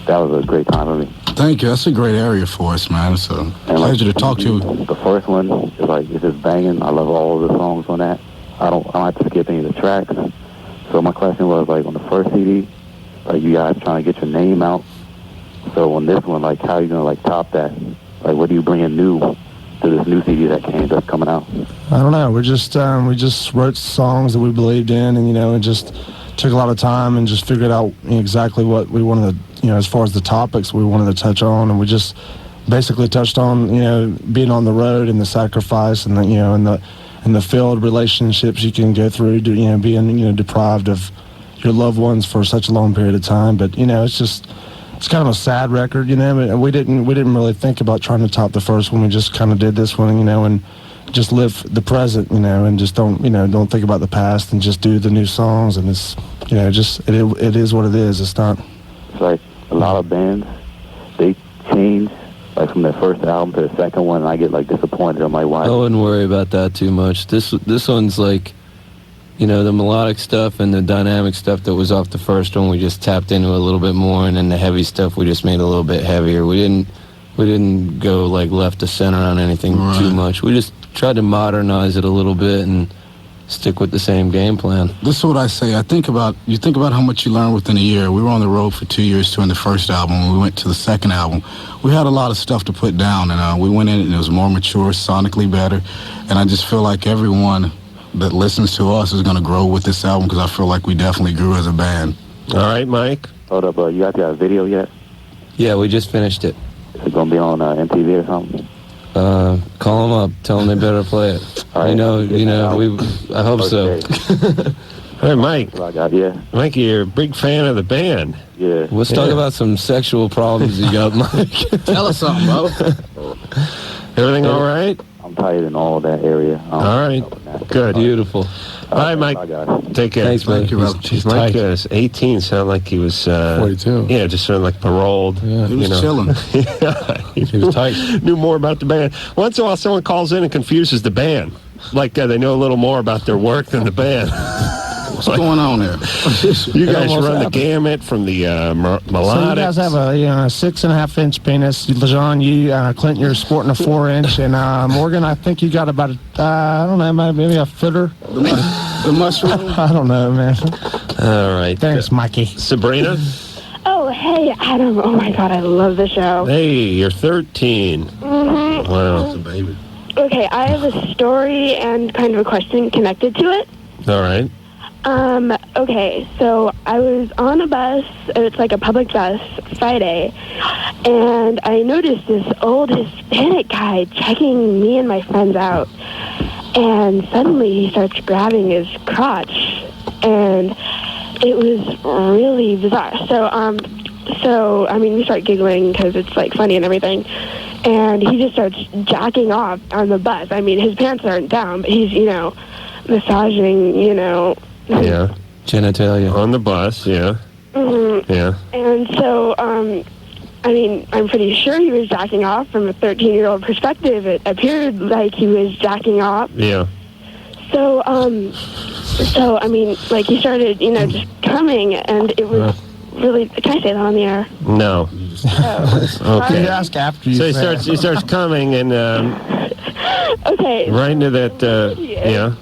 that was a great time for me. Thank you. That's a great area for us, man. It's a pleasure to talk to you. The first one is it's just banging. I love all of the songs on that. I don't have to skip any of the tracks. So my question was on the first CD, you guys trying to get your name out. So on this one, how are you gonna top that? What are you bringing new to this new CD that's coming out? I don't know. We just wrote songs that we believed in, and and just took a lot of time and just figured out exactly what we wanted to, as far as the topics we wanted to touch on, and we just basically touched on, being on the road and the sacrifice and and the failed relationships you can go through, being deprived of your loved ones for such a long period of time. But it's kind of a sad record, But we didn't really think about trying to top the first one. We just kind of did this one, and just live the present, and just don't think about the past and just do the new songs. And it's, it is what it is. It's not. It's a lot of bands, they change from their first album to the second one, and I get disappointed. I'm why? I wouldn't worry about that too much. This one's the melodic stuff and the dynamic stuff that was off the first one, we just tapped into a little bit more, and then the heavy stuff we just made a little bit heavier. We didn't go left to center on anything too much. We just tried to modernize it a little bit and stick with the same game plan. This is what I say. You think about how much you learn within a year. We were on the road for 2 years doing the first album. When we went to the second album, we had a lot of stuff to put down, and we went in and it was more mature, sonically better. And I just feel like everyone that listens to us is going to grow with this album, because I feel like we definitely grew as a band. All right, Mike. Hold up, you guys got a video yet? Yeah, we just finished it. Is it going to be on MTV or something? Call them up. Tell them they better play it. All right, I hope so. Hey, Mike. Yeah. Mike, you're a big fan of the band. Yeah. Let's talk about some sexual problems you got, Mike. Tell us something, bro. Everything all right? I'm tight in all that area. All right. Good. Beautiful. All right, Mike. Take care. Thanks, man. Thank you, bro. Mike is 18. Sounded like he was 42. Yeah, just sort of paroled. Yeah. He was chilling. Yeah, He was tight. Knew more about the band. Once in a while, someone calls in and confuses the band. They know a little more about their work than the band. What's going on there? You guys run the gamut from the melodics. So you guys have a 6.5-inch penis. LeJean, Clinton, you're sporting a 4-inch, and Morgan, I think you got about I don't know, maybe a footer. The mushroom. I don't know, man. All right. Thanks, Mikey. Sabrina. Oh, hey, Adam. Oh, my God, I love the show. Hey, you're 13. Mm-hmm. Wow. That's a baby. Okay, I have a story and kind of a question connected to it. All right. Okay, so I was on a bus, it's a public bus, Friday, and I noticed this old Hispanic guy checking me and my friends out, and suddenly he starts grabbing his crotch, and it was really bizarre. So we start giggling because it's funny and everything, and he just starts jacking off on the bus. His pants aren't down, but he's, massaging, Yeah. Genitalia. On the bus, yeah. Mm-hmm. Yeah. And so, I'm pretty sure he was jacking off. From a 13-year-old perspective, it appeared like he was jacking off. Yeah. So, he started, just coming, and it was really... Can I say that on the air? No. Oh. Okay. You ask after you So say he starts coming and okay. right into that, yeah.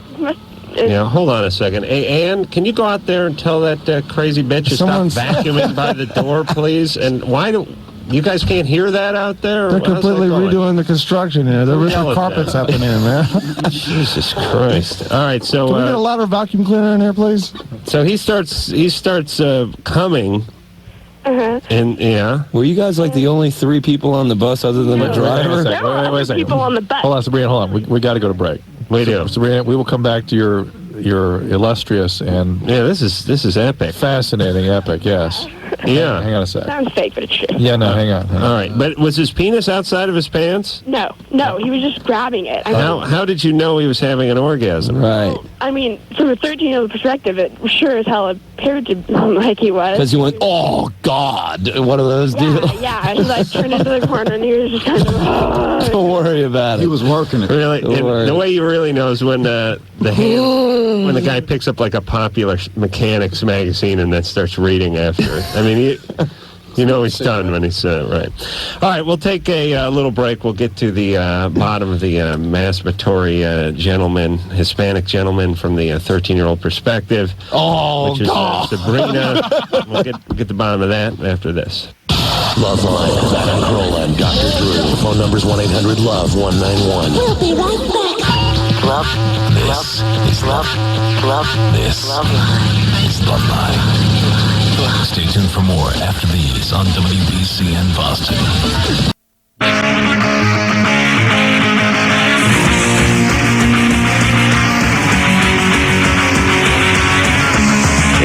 Yeah, hold on a second. Hey, Ann, can you go out there and tell that crazy bitch to stop vacuuming by the door, please? And why do you guys can't hear that out there? They're completely redoing the construction here. They're ripping carpets up in here, man. Jesus Christ! All right, so can we get a louder vacuum cleaner in here, please? So he starts coming. Uh-huh. And yeah, were you guys the only 3 people on the bus other than the driver? There were other people on the bus. Hold on, Sabrina. Hold on. We got to go to break. We do. Sabrina, we will come back to your illustrious and this is epic, fascinating epic. Yes. Yeah. Hang on a sec. Sounds fake, but it's true. Yeah, no, hang on. All right, but was his penis outside of his pants? No, he was just grabbing it. How did you know he was having an orgasm? Right. I mean, from a 13-year-old perspective, it sure as hell appeared to like he was. Because you went, oh, God, one of those deals. Yeah, he like turned into the corner and he was just kind of... Don't worry about it. He was working it. Really? The way you really know is when the guy picks up like a popular mechanics magazine and then starts reading after it. I mean, you know he's done when he's right. All right, we'll take a little break. We'll get to the bottom of the masturbatory gentleman, Hispanic gentleman from the 13-year-old perspective. Oh, which is, God. Sabrina. We'll get the bottom of that after this. Loveline, Matt and Carolla and Dr. Drew. Phone number's 1-800-LOVE-191. We'll be right back. Love. This is Love. This is Loveline. Stay tuned for more after these on WBCN Boston.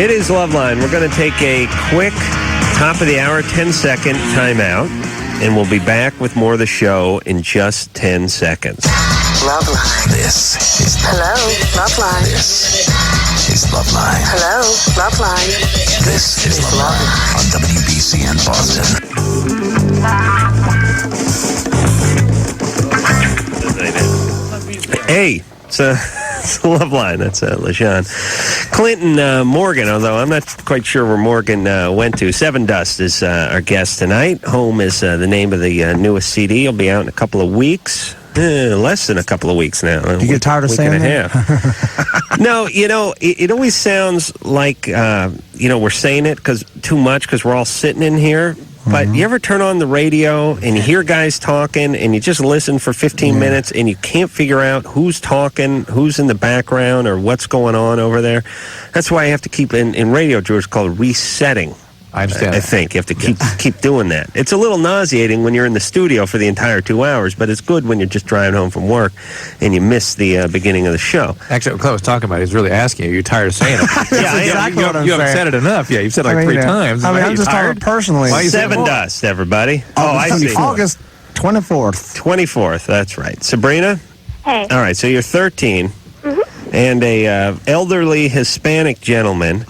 It is Loveline. We're going to take a quick top of the hour, 10-second timeout, and we'll be back with more of the show in just 10 seconds. Loveline. This is Hello, Loveline. This is Loveline. Hello, Loveline. This is Loveline on WBCN Boston. Hey, it's Loveline. That's LaShawn. Clinton Morgan, although I'm not quite sure where Morgan went to. Sevendust is our guest tonight. Home is the name of the newest CD. It'll be out in a couple of weeks. Less than a couple of weeks now. Do you get tired of saying that? No, it always sounds like, we're saying it too much because we're all sitting in here. But you ever turn on the radio and you hear guys talking and you just listen for 15 minutes and you can't figure out who's talking, who's in the background, or what's going on over there? That's why you have to keep, in radio, George, called resetting. I understand. I think you have to keep doing that. It's a little nauseating when you're in the studio for the entire 2 hours, but it's good when you're just driving home from work and you miss the beginning of the show. Actually, what Clay was talking about, he's really asking you. You're tired of saying it. Yeah, exactly what I'm you haven't saying. said it enough. Yeah, you've said it like 3 times. I'm just talking personally. Sevendust, everybody. I see. August 24th. 24th, that's right. Sabrina? Hey. All right, so you're 13, and a elderly Hispanic gentleman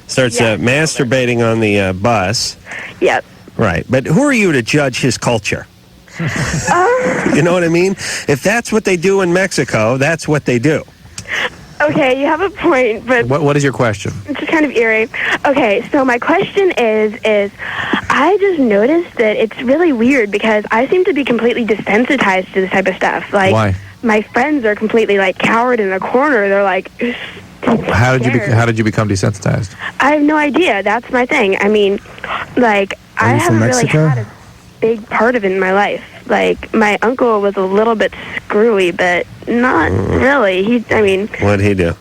starts masturbating on the bus. Yep. Right, but who are you to judge his culture? You know what I mean? If that's what they do in Mexico, that's what they do. Okay, you have a point, but... What is your question? It's just kind of eerie. Okay, so my question is I just noticed that it's really weird because I seem to be completely desensitized to this type of stuff. Like, why? My friends are completely, like, cowered in a corner. They're like... How did you become desensitized? I have no idea. That's my thing. I mean, like, I haven't really had a big part of it in my life. Like, my uncle was a little bit screwy, but not really. What'd he do?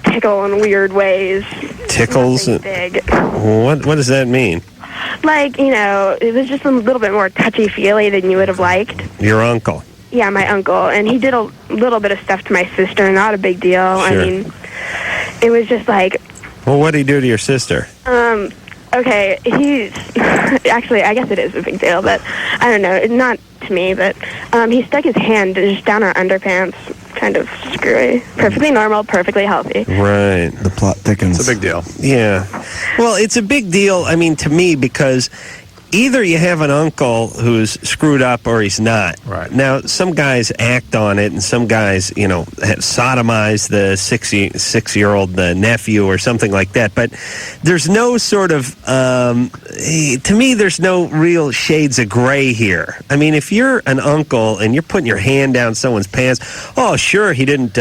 Tickle in weird ways. Tickles? Big. What does that mean? Like, it was just a little bit more touchy-feely than you would have liked. Your uncle? Yeah, my uncle. And he did a little bit of stuff to my sister. Not a big deal. Sure. I mean, it was just like... Well, what'd he do to your sister? Okay, he's... Actually, I guess it is a big deal, but I don't know. Not to me, but he stuck his hand just down our underpants. Kind of screwy. Perfectly normal, perfectly healthy. Right. The plot thickens. It's a big deal. Yeah. Well, it's a big deal, to me, because... Either you have an uncle who's screwed up or he's not. Right. Now, some guys act on it, and some guys, sodomize the six-year-old nephew or something like that. But there's no sort of, to me, there's no real shades of gray here. I mean, if you're an uncle and you're putting your hand down someone's pants, oh, sure, he didn't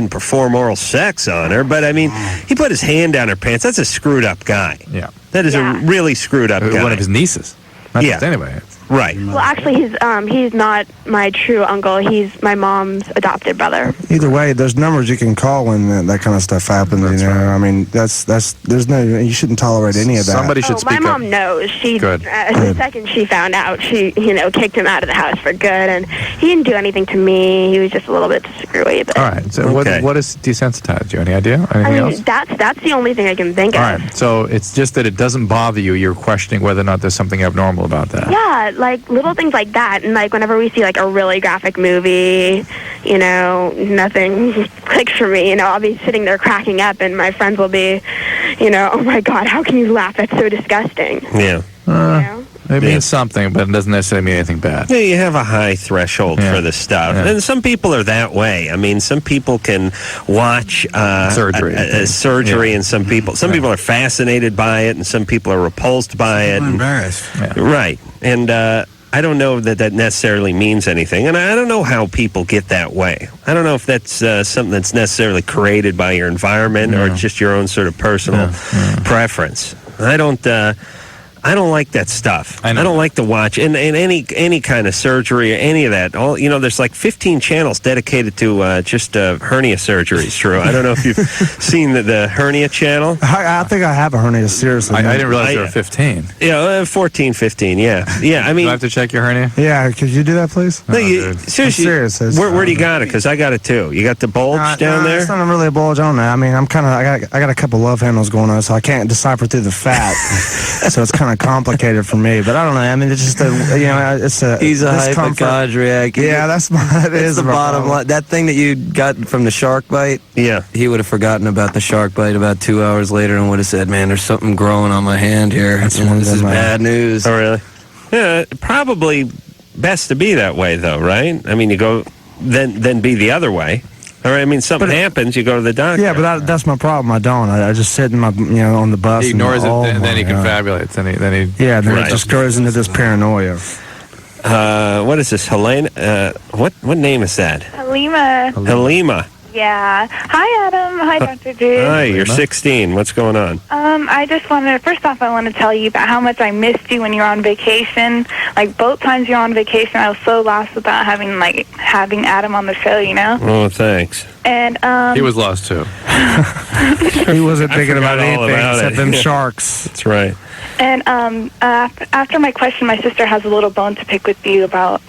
perform oral sex on her, but he put his hand down her pants. That's a screwed up guy. Yeah. That is a really screwed up guy. One of his nieces. Not just anybody. Right. Well, actually, he's not my true uncle. He's my mom's adopted brother. Either way, there's numbers you can call when that kind of stuff happens. That's you know, right. I mean, there's no, you shouldn't tolerate any of that. Somebody should speak up. My mom knows. She the second she found out, she kicked him out of the house for good, and he didn't do anything to me. He was just a little bit screwy. But all right. So what is desensitized you? Any idea? Anything else? That's the only thing I can think of. All right. So it's just that it doesn't bother you. You're questioning whether or not there's something abnormal about that. Yeah, like little things like that, and like whenever we see like a really graphic movie, nothing clicks for me. I'll be sitting there cracking up, and my friends will be, oh my God, how can you laugh? That's so disgusting. Yeah. It means something, but it doesn't necessarily mean anything bad. Yeah, you have a high threshold for this stuff. Yeah. And some people are that way. I mean, some people can watch surgery, and some people are fascinated by it, and some people are repulsed by it. Embarrassed. Right. And I don't know that necessarily means anything. And I don't know how people get that way. I don't know if that's something that's necessarily created by your environment or just your own sort of personal preference. I don't like that stuff. I don't like to watch and any kind of surgery or any of that. There's like 15 channels dedicated to just hernia surgeries. True. I don't know if you've seen the hernia channel. I think I have a hernia. Seriously, I didn't realize there were 15. Yeah, 14, 15. Yeah. I mean, do I have to check your hernia? Yeah, could you do that, please? No, seriously. I'm serious. Where do you got it? Because I got it too. You got the bulge down there. It's not really a bulge on there. I mean, I got a couple love handles going on, so I can't decipher through the fat. So it's kind of complicated for me, but I don't know. I mean, it's just he's a hypochondriac. Yeah, that's the bottom line. That thing that you got from the shark bite. Yeah, he would have forgotten about the shark bite about 2 hours later and would have said, "Man, there's something growing on my hand here. This is bad news." Oh, really? Yeah, probably best to be that way, though, right? I mean, you go then be the other way. All right, I mean, something happens, you go to the doctor. Yeah, but that's my problem. I don't. I just sit in my, on the bus. He ignores it, and then he confabulates. Then it just goes into this paranoia. What is this, Helena? What name is that? Halima. Yeah. Hi, Adam. Hi, Dr. Drew. Hi, you're 16. What's going on? I just wanted, first off, I want to tell you about how much I missed you when you were on vacation. Like, both times you were on vacation, I was so lost without having Adam on the show, Oh, thanks. And, he was lost, too. He wasn't thinking about anything except them sharks. That's right. And after my question, my sister has a little bone to pick with you about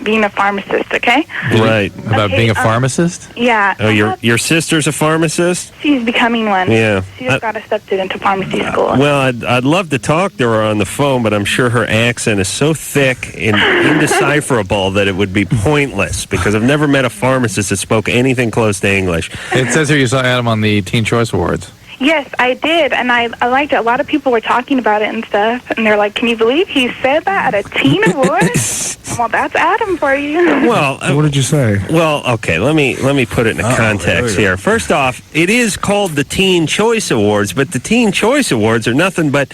being a pharmacist, okay? Right. About being a pharmacist? Yeah. Oh, your sister's a pharmacist? She's becoming one. Yeah. She just got accepted into pharmacy school. Well, I'd love to talk to her on the phone, but I'm sure her accent is so thick and indecipherable that it would be pointless, because I've never met a pharmacist that spoke anything close to English. It says here you saw Adam on the Teen Choice Awards. Yes, I did, and I liked it. A lot of people were talking about it and stuff, and they're like, "Can you believe he said that at a teen award?" Well, that's Adam for you. Well, what did you say? Well, okay, let me put it in a context here. First off, it is called the Teen Choice Awards, but the Teen Choice Awards are nothing but,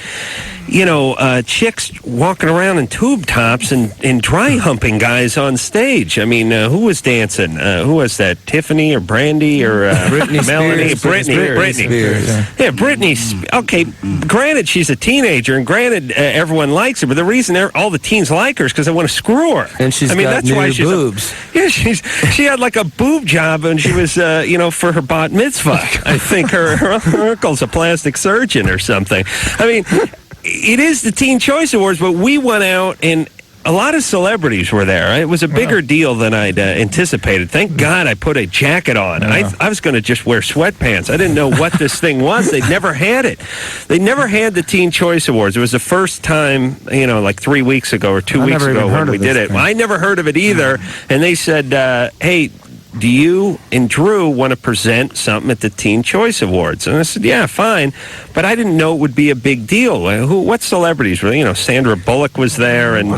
chicks walking around in tube tops and dry humping guys on stage. I mean, who was dancing? Who was that? Tiffany or Brandy or Britney Melanie? Britney Spears. Yeah, Britney. Okay, granted, she's a teenager, and granted, everyone likes her, but the reason all the teens like her is because they want to screw her. And she's got new boobs. She had like a boob job, and she was, for her bat mitzvah. I think her uncle's a plastic surgeon or something. I mean, it is the Teen Choice Awards, but we went out and a lot of celebrities were there. It was a bigger deal than I'd anticipated. Thank God I put a jacket on. I was going to just wear sweatpants. I didn't know what this thing was. They'd never had it. They never had the Teen Choice Awards. It was the first time, like 3 weeks ago or 2 weeks ago when we did it. Well, I never heard of it either. And they said, hey, do you and Drew want to present something at the Teen Choice Awards? And I said, yeah, fine. But I didn't know it would be a big deal. What celebrities were? Sandra Bullock was there, and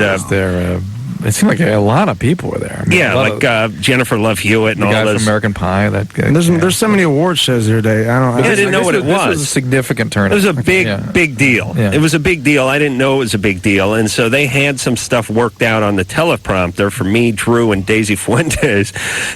it seemed like a lot of people were there. I mean, yeah, like Jennifer Love Hewitt and the all guy those. from American Pie. That guy. There's so many award shows here today. I didn't know what it was. This was a significant turnout. It was a big deal. Yeah. It was a big deal. I didn't know it was a big deal. And so they had some stuff worked out on the teleprompter for me, Drew, and Daisy Fuentes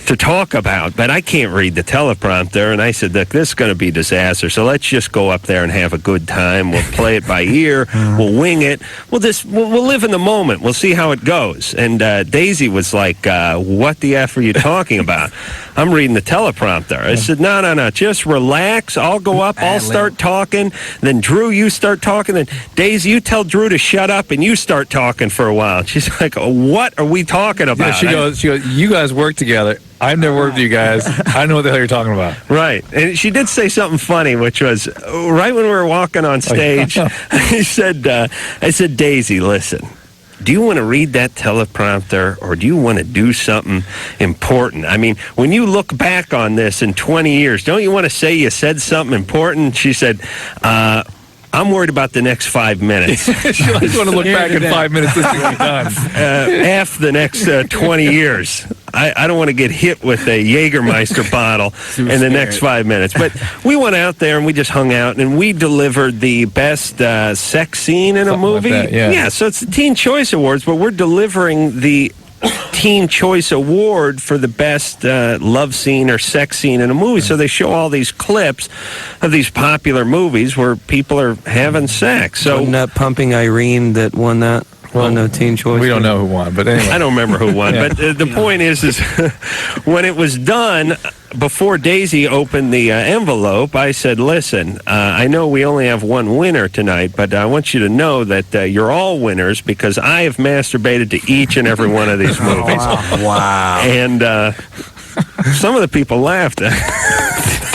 to talk about. But I can't read the teleprompter. And I said, look, this is going to be a disaster. So let's just go up there and have a good time. We'll play it by ear. We'll wing it. We'll live in the moment. We'll see how it goes. And Daisy was like, what the F are you talking about? I'm reading the teleprompter. I said, no, just relax. I'll go up. I'll start talking. Then, Drew, you start talking. Then, Daisy, you tell Drew to shut up, and you start talking for a while. She's like, what are we talking about? Yeah, she goes, you guys work together. I've never worked with you guys. I don't know what the hell you're talking about. Right. And she did say something funny, which was right when we were walking on stage, I said, Daisy, listen. Do you want to read that teleprompter, or do you want to do something important? I mean, when you look back on this in 20 years, don't you want to say you said something important? She said, I'm worried about the next 5 minutes. She likes want to look back in 5 minutes. This thing will be done. F the next 20 years. I don't want to get hit with a Jägermeister bottle in the next 5 minutes. But we went out there and we just hung out, and we delivered the best sex scene in a movie. Like that, yeah. So it's the Teen Choice Awards, but we're delivering the Teen Choice Award for the best love scene or sex scene in a movie. So they show all these clips of these popular movies where people are having sex. So wasn't that Pumping Irene that won that? Well, no Teen Choice. We don't know who won, but anyway. I don't remember who won. Yeah. But the point is when it was done, before Daisy opened the envelope, I said, listen, I know we only have one winner tonight, but I want you to know that you're all winners because I have masturbated to each and every one of these movies. Wow. And some of the people laughed.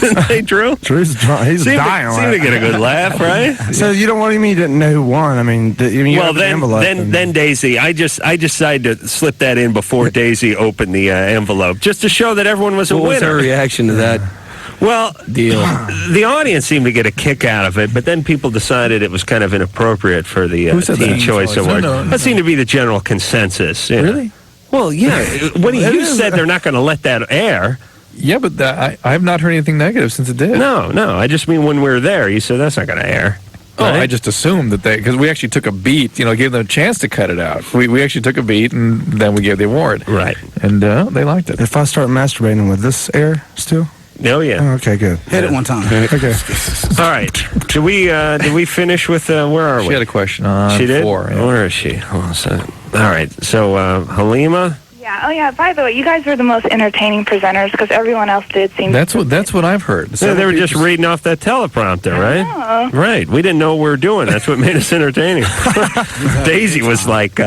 Didn't they, Drew? Drew's he's dying. Seemed to get a good laugh, right? So you don't want me to know who won? I mean, you well, have the envelope. then Daisy, I decided to slip that in before Daisy opened the envelope, just to show that everyone was a winner. What was her reaction to that? Well, deal. The audience seemed to get a kick out of it, but then people decided it was kind of inappropriate for the Teen Choice Award. That seemed to be the general consensus. Yeah. Really? Well, yeah. When you said they're not going to let that air. Yeah, but I have not heard anything negative since it did. No. I just mean when we were there, you said that's not going to air. Oh, right? I just assumed that because we actually took a beat, gave them a chance to cut it out. We actually took a beat, and then we gave the award. Right. And they liked it. If I start masturbating, with this air still? Oh, yeah. Oh, okay, good. Hit it one time. Okay. All right. Did we finish with, where are we? She had a question on She did? 4. Yeah. Where is she? Hold on a second. All right. So, Halima? Yeah. Oh, yeah. By the way, you guys were the most entertaining presenters because everyone else did seem. That's what I've heard. So they were just reading off that teleprompter, right? Right. We didn't know what we were doing. That's what made us entertaining. Daisy was like,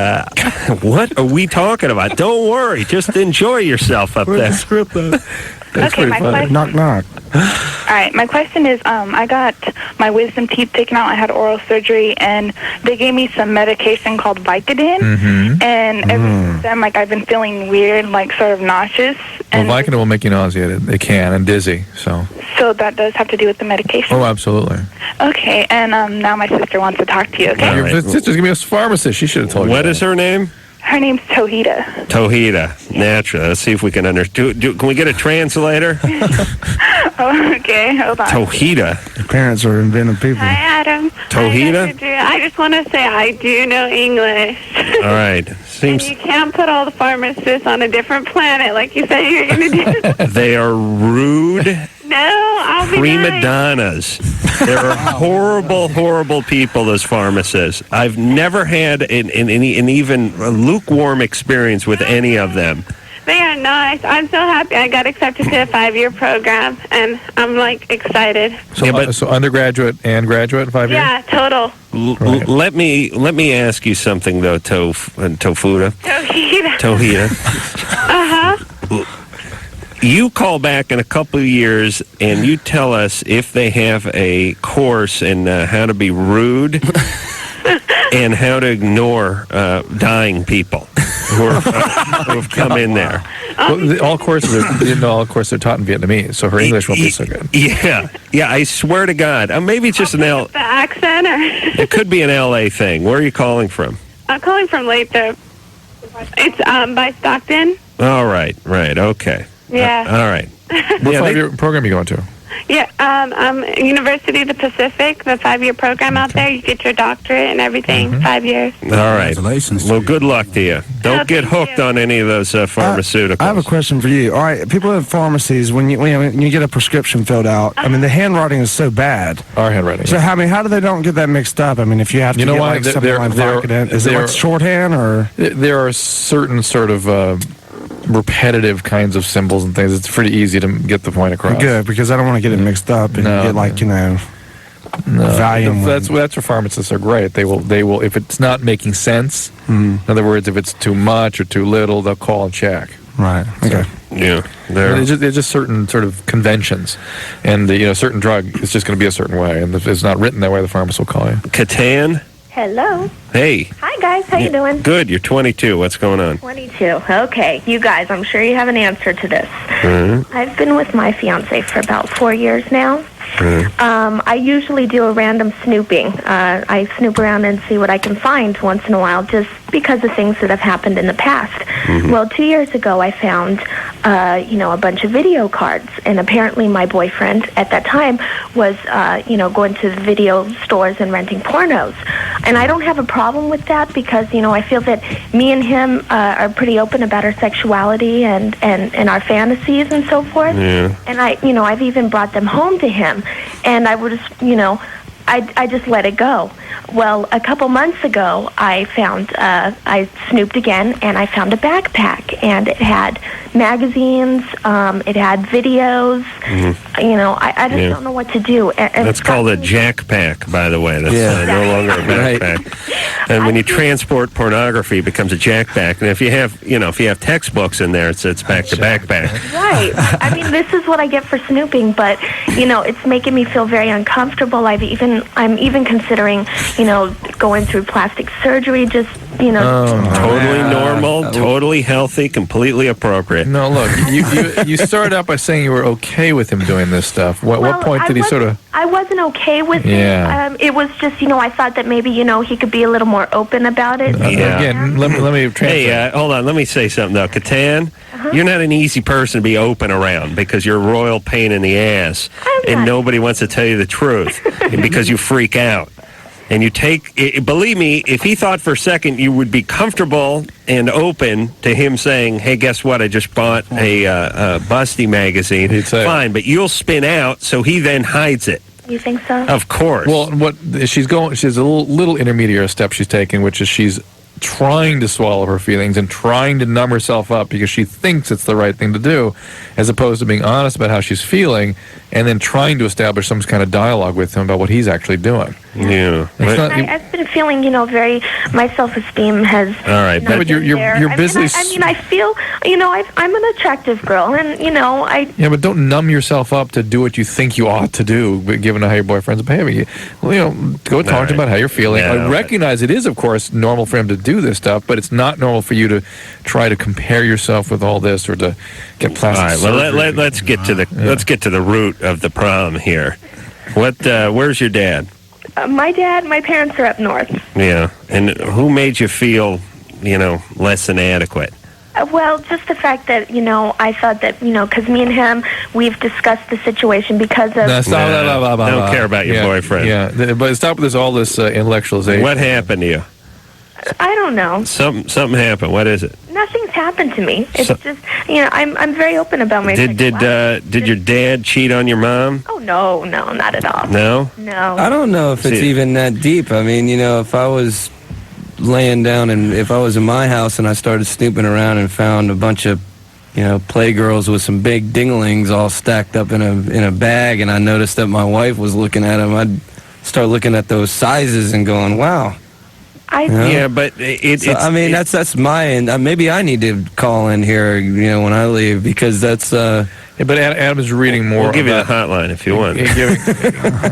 "What are we talking about? Don't worry, just enjoy yourself up there." Script Okay, my question. Knock, knock. All right, my question is, I got my wisdom teeth taken out. I had oral surgery, and they gave me some medication called Vicodin. Mm-hmm. And ever since then, like, I've been feeling weird, like, sort of nauseous. Well, Vicodin will make you nauseated. It can, and dizzy, so. So that does have to do with the medication? Oh, absolutely. Okay, and now my sister wants to talk to you, okay? Your sister's going to be a pharmacist. She should have told you. What is her name? Her name's Tohida. Tohida, naturally. Let's see if we can understand. Can we get a translator? Oh, okay, hold on. Tohida. Your parents are inventive people. Hi, Adam. Tohida? I just want to say I do know English. All right. Seems You can't put all the pharmacists on a different planet like you said you're going to do. they are rude No, I'll be prima nice. donnas. There are horrible, horrible people as pharmacists. I've never had an even lukewarm experience with any of them. They are nice. I'm so happy I got accepted to a 5-year program, and I'm, like, excited. So undergraduate and graduate 5 years? Yeah, total. Let me ask you something, though, Tofuda. Tohida. Uh-huh. You call back in a couple of years, and you tell us if they have a course in how to be rude and how to ignore dying people who have come in there. Well, all courses are taught in Vietnamese, so her English won't be so good. Yeah, I swear to God. Maybe it's just an L. The accent, or... It could be an LA thing. Where are you calling from? I'm calling from Lathrop. It's by Stockton. All right, okay. Yeah. All right. What 5-year program are you going to? Yeah, University of the Pacific, the 5-year program out there. You get your doctorate and everything, 5 years. All right. Congratulations. Well, good luck to you. Don't get hooked on any of those pharmaceuticals. I have a question for you. All right, people at pharmacies, when you get a prescription filled out, I mean, the handwriting is so bad. Our handwriting. So, I mean, how do they don't get that mixed up? I mean, if you have to get like something like Vicodin, is it like shorthand or? There are certain sort of repetitive kinds of symbols and things. It's pretty easy to get the point across. Good, because I don't want to get it mixed up and get like, Valium. That's where pharmacists are great. They will if it's not making sense. In other words, if it's too much or too little, they'll call and check. Right. Okay. Yeah. They're just certain sort of conventions, and certain drug is just going to be a certain way, and if it's not written that way, the pharmacist will call you. Catan. Hello. Hey. Hi, guys. How you doing? Good. You're 22. What's going on? 22. Okay. You guys, I'm sure you have an answer to this. I've been with my fiance for about 4 years now. I usually do a random snooping. I snoop around and see what I can find once in a while, just because of things that have happened in the past. Well, 2 years ago, I found, a bunch of video cards, and apparently my boyfriend at that time was, going to the video stores and renting pornos. And I don't have a problem with that because, I feel that me and him are pretty open about our sexuality and our fantasies and so forth. Yeah. And I've even brought them home to him. And I would just, I just let it go. Well, a couple months ago, I snooped again, and I found a backpack, and it had magazines, it had videos. I just don't know what to do. That's called a jackpack, by the way. That's no longer a backpack. And when you transport pornography, it becomes a jackpack. And if you have textbooks in there, it's back to backpack. Right. I mean, this is what I get for snooping, but it's making me feel very uncomfortable. I'm even considering, going through plastic surgery. Just totally normal, totally healthy, completely appropriate. No, look, you started out by saying you were okay with him doing this stuff. What point did he sort of? I wasn't okay with it. It was just, I thought that maybe, he could be a little more open about it. Again, let me translate. Hey, hold on. Let me say something, though. Catan, you're not an easy person to be open around because you're a royal pain in the ass. And nobody wants to tell you the truth because you freak out. And you believe me, if he thought for a second you would be comfortable and open to him saying, hey, guess what? I just bought a Busty magazine. Fine, but you'll spin out, so he then hides it. You think so? Of course. Well, she's a little intermediate step she's taking, which is she's trying to swallow her feelings and trying to numb herself up because she thinks it's the right thing to do, as opposed to being honest about how she's feeling and then trying to establish some kind of dialogue with him about what he's actually doing. Yeah. I've been feeling, my self-esteem has. All right, but you're busy. I feel, I'm an attractive girl, and Yeah, but don't numb yourself up to do what you think you ought to do, given how your boyfriend's behaving. Go talk to him about how you're feeling. I recognize it is, of course, normal for him to do this stuff, but it's not normal for you to try to compare yourself with all this or to get plastic surgery. All right, well, let's get to the root of the problem here. Where's your dad? My parents are up north. Yeah, and who made you feel, less than adequate? Well, just the fact that, I thought that, because me and him, we've discussed the situation because of... Don't care about your boyfriend. Yeah, but stop with all this intellectualization. What happened to you? I don't know. Something happened. What is it? Nothing's happened to me. It's just, I'm very open about my sexuality. Did your dad cheat on your mom? Oh, no, not at all. No? No. I don't know if it's even that deep. I mean, if I was laying down and if I was in my house and I started snooping around and found a bunch of, playgirls with some big dinglings all stacked up in a bag, and I noticed that my wife was looking at them, I'd start looking at those sizes and going, wow. Yeah, but that's my end. Maybe I need to call in here, when I leave, because that's Yeah, but Adam is reading more. We'll give you the hotline if you want.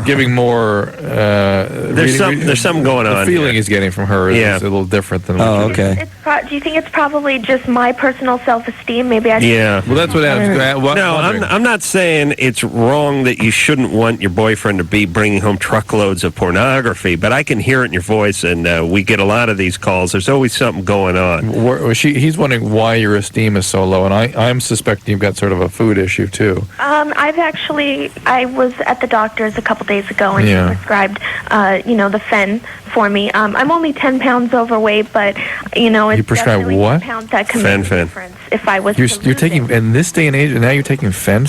Giving more. There's something going on. The feeling he's getting from her is a little different than. Oh, okay. Do you think it's probably just my personal self-esteem? Maybe I should... Yeah. Well, that's what Adam's... No, I'm not saying it's wrong that you shouldn't want your boyfriend to be bringing home truckloads of pornography, but I can hear it in your voice, and we get a lot of these calls. There's always something going on. He's wondering why your esteem is so low, and I'm suspecting you've got sort of a food issue, too. I was at the doctor's a couple days ago, and she prescribed, the Fen for me. I'm only 10 pounds overweight, but, it's definitely what? 10 pounds that can make a difference if I was You're taking, in this day and age, and now you're taking Fen?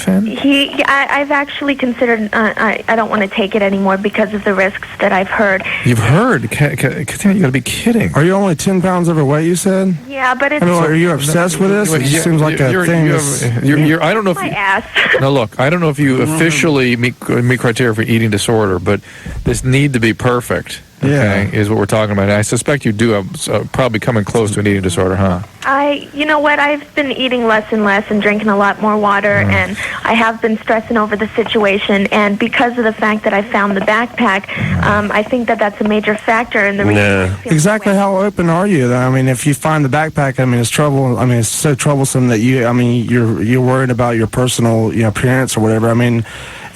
I've actually considered, I don't want to take it anymore because of the risks that I've heard. You've heard? Katina, you got to be kidding. Are you only 10 pounds overweight, you said? Yeah, but it's... are you obsessed with this? It seems like a thing. I don't know if my ass. No, look, I don't know if you officially meet criteria for eating disorder, but this need to be perfect. Okay, is what we're talking about. And I suspect you do have probably coming close to an eating disorder, huh? You know what? I've been eating less and less and drinking a lot more water, and I have been stressing over the situation. And because of the fact that I found the backpack, I think that that's a major factor in the reason. Exactly how open are you? I mean, if you find the backpack, it's trouble. It's so troublesome that you're worried about your personal appearance or whatever.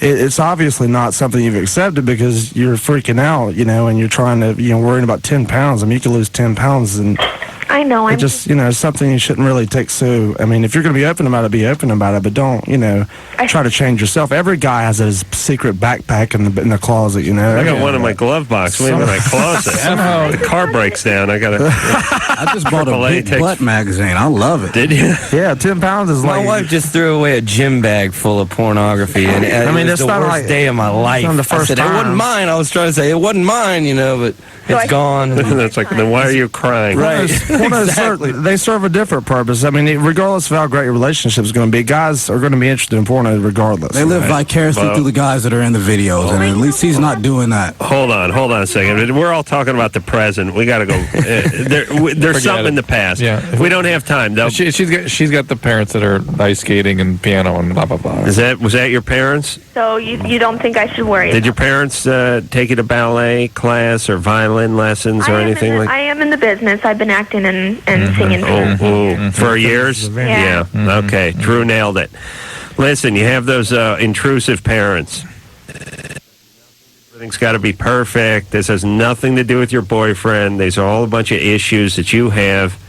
It's obviously not something you've accepted because you're freaking out, and you're trying to, worrying about 10 pounds. You could lose 10 pounds, and I know. It's just, something you shouldn't really take so. If you're going to be open about it, be open about it, but don't, try to change yourself. Every guy has his secret backpack in the closet, I got one in my glove box. Wait in my closet. Somehow the car breaks down. I just bought a big butt magazine. I love it. Did you? Yeah, 10 pounds is My wife just threw away a gym bag full of pornography, and it was the worst day of my life. It's not the first time. It wasn't mine. I was trying to say it wasn't mine, but it's gone. That's like, then why are you crying? Right. Exactly. They serve a different purpose. Regardless of how great your relationship is going to be, guys are going to be interested in porno regardless. They live vicariously through the guys that are in the videos, and at least he's not doing that. Hold on a second. We're all talking about the present. We got to go. There's something in the past. Yeah. We don't have time, though. She's got the parents that are ice skating and piano and blah, blah, blah. Was that your parents? So you don't think I should worry? Did your parents take you to ballet class or violin lessons or anything like that? I am in the business. I've been acting and singing. For years? Yeah. Okay. Drew nailed it. Listen, you have those intrusive parents. Everything's got to be perfect. This has nothing to do with your boyfriend. These are all a bunch of issues that you have,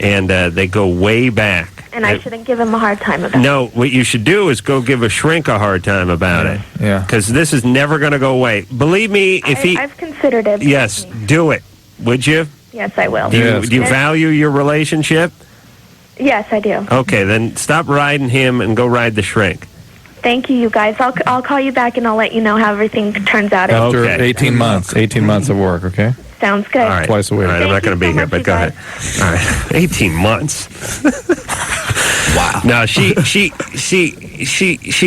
and they go way back. And I shouldn't give him a hard time about it. No, what you should do is go give a shrink a hard time about it. Yeah. Because this is never going to go away. Believe me, I've considered it. Yes, do it. Would you? Yes, I will. Do you value your relationship? Yes, I do. Okay, then stop riding him and go ride the shrink. Thank you, guys. I'll call you back and I'll let you know how everything turns out. After 18 months of work, okay? Sounds good. All right. Twice a week. All right, I'm not going to be here, but go ahead. All right, 18 months. Wow. No, she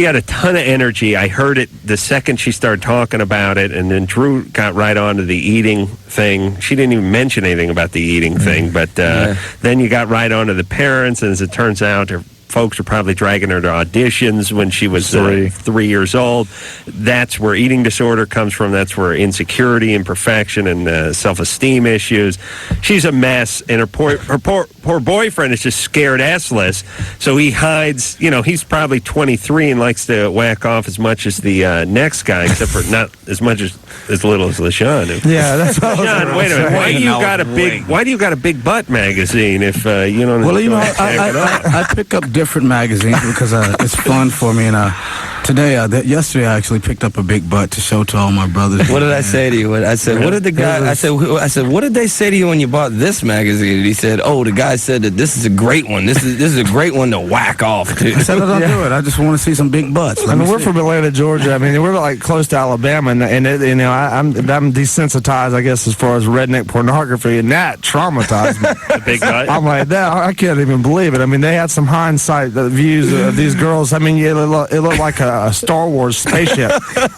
had a ton of energy. I heard it the second she started talking about it, and then Drew got right onto the eating thing. She didn't even mention anything about the eating thing, but then you got right onto the parents, and as it turns out, her folks were probably dragging her to auditions when she was 3 years old. That's where eating disorder comes from. That's where insecurity, imperfection, and self-esteem issues. She's a mess, and her poor boyfriend is just scared assless. So he hides. He's probably 23 and likes to whack off as much as the next guy, except for not as much as little as LaShawn. Yeah, that's what LaShawn, wait a minute. Why do you got a big butt magazine if you don't? Well, I pick up different magazines because it's fun for me. And yesterday I actually picked up a big butt to show to all my brothers. What did I say to you? I said, what did the guy? I said, what did they say to you when you bought this magazine? And he said, the guy said that this is a great one. This is a great one to whack off to. I said, don't do it. I just want to see some big butts. We're from Atlanta, Georgia. We're like close to Alabama, and I'm desensitized, I guess, as far as redneck pornography, and that traumatized me. The big butt. I'm like, I can't even believe it. They had some hindsight views of these girls. It looked like a Star Wars spaceship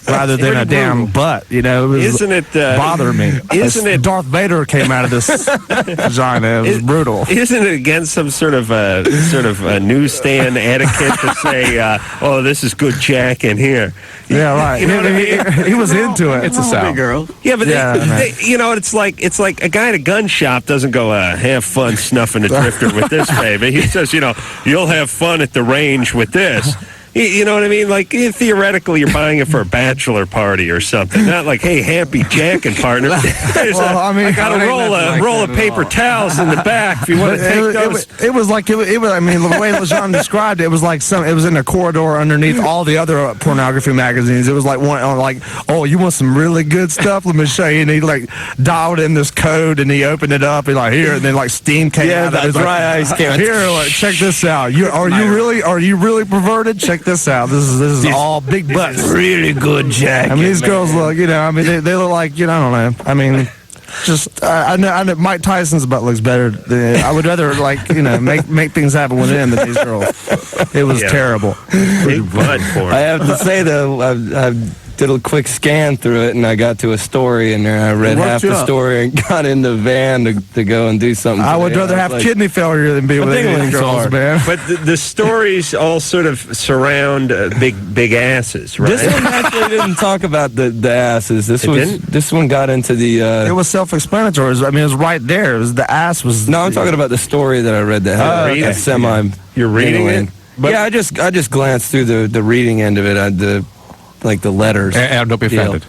rather than a damn butt. You know, it was, isn't it bothered me? Isn't it Darth Vader came out of this vagina? It was brutal. Isn't it against some sort of newsstand etiquette to say, "Oh, this is good Jack in here"? Yeah, right. You know what I mean? He was into it. It's a sound. Girl. Yeah, but it's like a guy at a gun shop doesn't go, have fun snuffing a drifter with this baby. He says, you'll have fun at the range with this. You know what I mean? Like, theoretically, you're buying it for a bachelor party or something. Not like, hey, happy jacking partner. I got a roll of paper towels in the back if you want to take those. It was like, I mean, the way LeJean described it, it was like it was in a corridor underneath all the other pornography magazines. It was like oh, you want some really good stuff? Let me show you. And he like dialed in this code and he opened it up and like, here, and then like steam came out. Yeah, dry ice came out. Here, like, check this out. Are you really perverted? Check this out. This is all big butts. Really good Jack. I mean, these girls look, I mean, they look like, I don't know. I mean, just, I know Mike Tyson's butt looks better. I would rather, make things happen with him than these girls. It was terrible. Big butt for I have to say, though, I did a quick scan through it, and I got to a story in there. I read half the story and got in the van to go and do something. I would rather have kidney failure than be with these girls, man. But the stories all sort of surround big asses, right? This one actually didn't talk about the asses. This one got into the... it was self-explanatory. I mean, it was right there. It was, the ass was... No, I'm talking about the story that I read that had a semi... You're reading it? Yeah, I just glanced through the reading end of it. The letters. And don't be offended.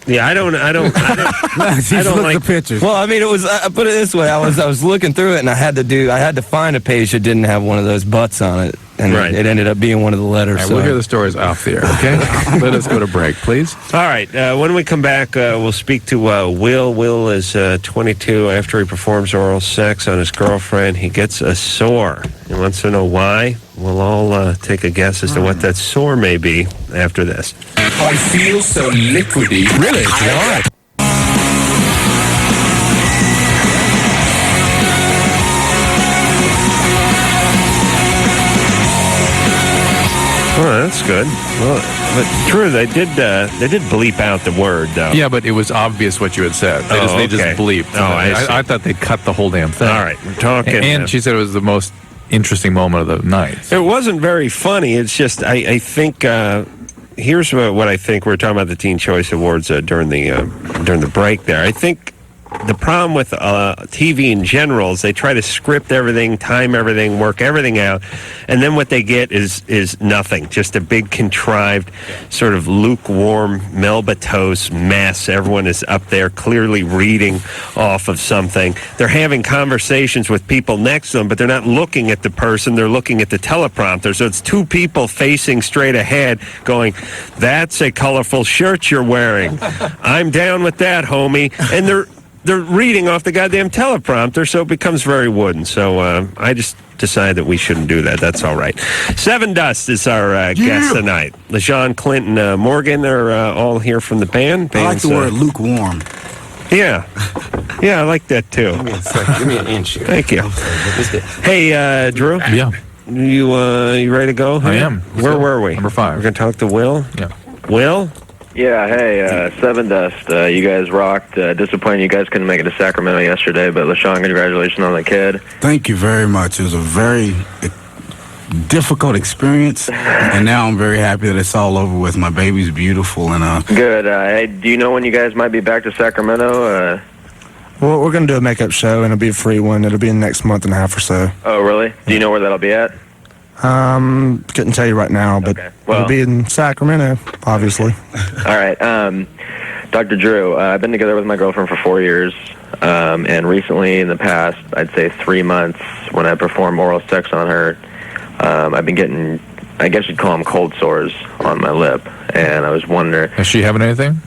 Yeah, I don't like the pictures. Well, I mean, it was. I put it this way: I was looking through it, and I had to find a page that didn't have one of those butts on it, and it ended up being one of the letters. All right, we'll hear the stories off the air. Okay, let us go to break, please. All right, when we come back, we'll speak to Will. Will is 22. After he performs oral sex on his girlfriend, he gets a sore. He wants to know why. We'll all take a guess as to what that sore may be after this. I feel so liquidy. Really? Why? Oh, that's good. Well, but true, they did bleep out the word, though. Yeah, but it was obvious what you had said. They just bleeped. Oh, I thought they'd cut the whole damn thing. All right, we're talking. And she said it was the most interesting moment of the night. It wasn't very funny. It's just I think here's what I think. We're talking about the Teen Choice Awards during the break there. I think the problem with TV in general is they try to script everything, time everything, work everything out, and then what they get is nothing. Just a big contrived, sort of lukewarm, Melba-toast mess. Everyone is up there clearly reading off of something. They're having conversations with people next to them, but they're not looking at the person. They're looking at the teleprompter. So it's two people facing straight ahead going, "That's a colorful shirt you're wearing. I'm down with that, homie." And they're reading off the goddamn teleprompter, so it becomes very wooden. So I just decided that we shouldn't do that. That's all right. Sevendust is our guest tonight. LeJean, Clinton, Morgan are all here from the band. I like the word lukewarm. Yeah. Yeah, I like that, too. Give me an inch here. Thank you. Hey, Drew? Yeah. You ready to go? I am. Where were we? Number 5. We're going to talk to Will? Yeah. Will? Yeah, hey, Sevendust, you guys rocked. Disappointed you guys couldn't make it to Sacramento yesterday, but LeJean, congratulations on the kid. Thank you very much. It was a very difficult experience, and now I'm very happy that it's all over with. My baby's beautiful. And Good. Hey, do you know when you guys might be back to Sacramento? Well, we're going to do a makeup show, and it'll be a free one. It'll be in the next month and a half or so. Oh, really? Do you know where that'll be at? Couldn't tell you right now, but it'll be in Sacramento, obviously. All right. Dr. Drew, I've been together with my girlfriend for 4 years, and recently, in the past, I'd say 3 months, when I performed oral sex on her, I've been getting, I guess you'd call them cold sores on my lip, and I was wondering... Is she having anything?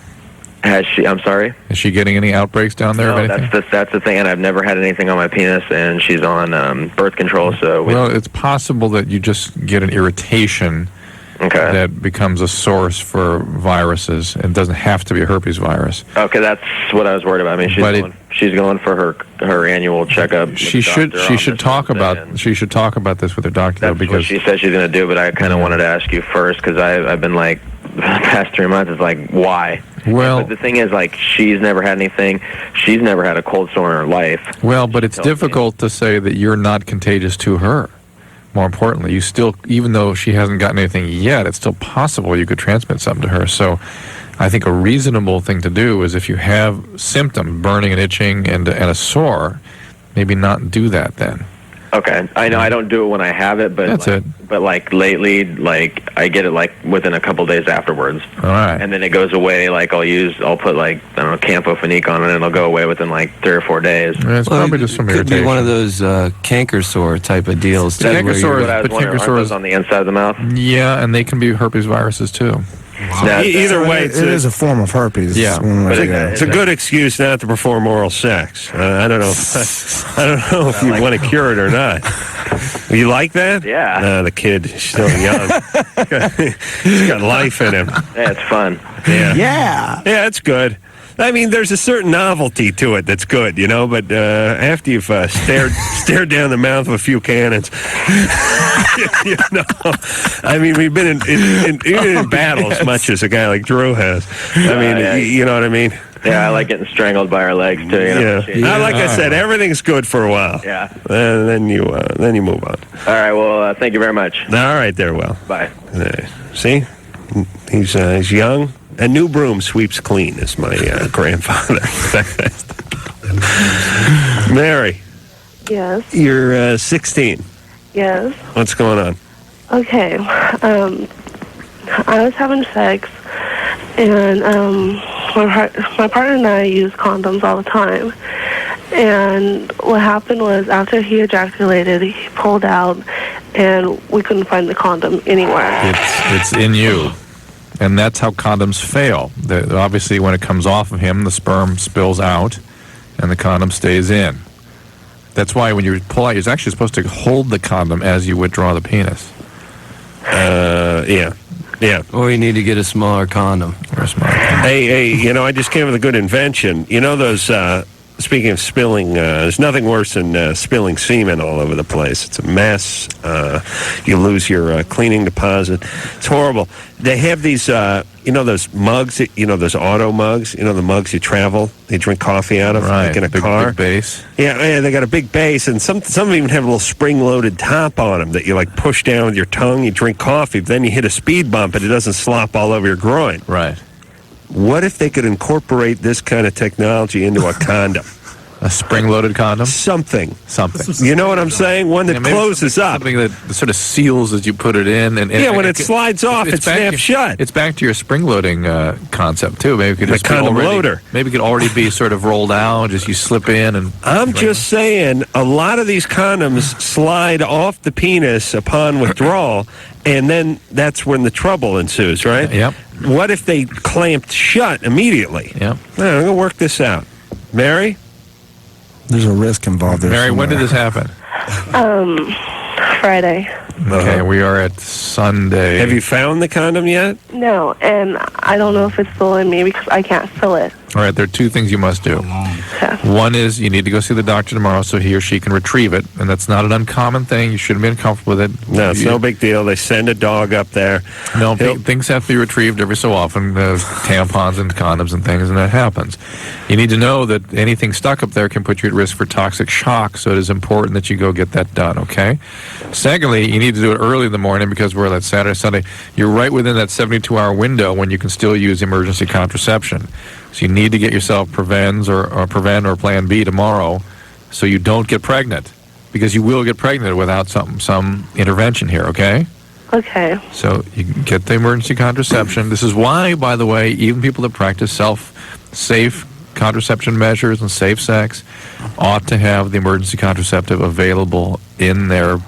Has she? I'm sorry? Is she getting any outbreaks down there? No, of anything? that's the thing, and I've never had anything on my penis, and she's on birth control, so... Well, it's possible that you just get an irritation that becomes a source for viruses. It doesn't have to be a herpes virus. Okay, that's what I was worried about. I mean, she's going for her annual checkup. She should talk about this with her doctor. That's because what she said she's going to do. But I kind of wanted to ask you first because I've been like the past 3 months. It's like why? Well, but the thing is, like, she's never had anything. She's never had a cold sore in her life. Well, but it's difficult to say that you're not contagious to her. More importantly, you still, even though she hasn't gotten anything yet, it's still possible you could transmit something to her. So I think a reasonable thing to do is if you have symptoms, burning and itching and a sore, maybe not do that then. Okay, I know I don't do it when I have it, but that's it. But like lately, like I get it like within a couple days afterwards. All right. And then it goes away. Like I'll put like I don't know Campofinique on it, and it'll go away within like 3 or 4 days. Yeah, it's probably just some irritation. Could be one of those canker sore type of deals. Canker sore is on the inside of the mouth. Yeah, and they can be herpes viruses too. Wow. Either way, it is a form of herpes. Yeah, but it's a good excuse not to perform oral sex. I don't know. I don't know if you want to cure it or not. You like that? Yeah. The kid, he's still young. He's got life in him. Yeah, it's fun. Yeah, it's good. I mean, there's a certain novelty to it that's good, you know. But after you've stared down the mouth of a few cannons, you know. I mean, we've been in battle as much as a guy like Drew has. I mean, you know what I mean. Yeah, I like getting strangled by our legs too. You know? Yeah. Like I said, everything's good for a while. Yeah. And then you move on. All right. Well, thank you very much. All right, there. Well. Bye. See, he's young. A new broom sweeps clean, is my grandfather. Mary. Yes. You're 16. Yes. What's going on? Okay. I was having sex, and my partner and I use condoms all the time. And what happened was after he ejaculated, he pulled out, and we couldn't find the condom anywhere. It's in you. And that's how condoms fail. Obviously, when it comes off of him, the sperm spills out, and the condom stays in. That's why when you pull out, you're actually supposed to hold the condom as you withdraw the penis. Yeah. Or you need to get a smaller condom. Hey, you know, I just came with a good invention. You know those... Speaking of spilling, there's nothing worse than spilling semen all over the place. It's a mess. You lose your cleaning deposit. It's horrible. They have these, you know, those mugs, those auto mugs, the mugs you drink coffee out of, like in a car. Big base. Yeah, they got a big base, and some even have a little spring-loaded top on them that you, like, push down with your tongue. You drink coffee, but then you hit a speed bump, and it doesn't slop all over your groin. Right. What if they could incorporate this kind of technology into a condom? A spring-loaded condom? Something. Something. You know what I'm saying? One that closes up. Something that sort of seals as you put it in. And when it slides off, it snaps shut. It's back to your spring-loading concept, too. Maybe it could the just condom loader. Maybe it could already be sort of rolled out, just you slip in. And I'm just saying, a lot of these condoms slide off the penis upon withdrawal, and then that's when the trouble ensues, right? Yep. What if they clamped shut immediately? Yep. I'm going to work this out. Mary? There's a risk involved there. Mary, when did this happen? Friday. Okay, we are at Sunday. Have you found the condom yet? No, and I don't know if it's still in me because I can't fill it. All right, there are two things you must do. Okay. One is you need to go see the doctor tomorrow so he or she can retrieve it, and that's not an uncommon thing. You shouldn't be uncomfortable with it. No, it's no big deal. They send a dog up there. No, things have to be retrieved every so often, tampons and condoms and things, and that happens. You need to know that anything stuck up there can put you at risk for toxic shock, so it is important that you go get that done, okay? Secondly, you need to do it early in the morning because we're that Saturday, Sunday. You're right within that 72-hour window when you can still use emergency contraception. So you need to get yourself Prevent or Plan B tomorrow so you don't get pregnant because you will get pregnant without some intervention here, okay? Okay. So you can get the emergency contraception. This is why, by the way, even people that practice safe contraception measures and safe sex ought to have the emergency contraceptive available in their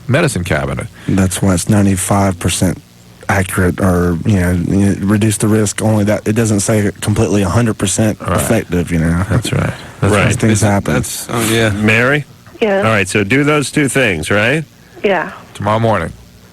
medicine cabinet. That's why it's 95% accurate, or reduce the risk. Only that it doesn't say completely 100% effective. That's right. That's right. Things happen. Mary. Yeah. All right. So do those two things, right? Yeah. Tomorrow morning.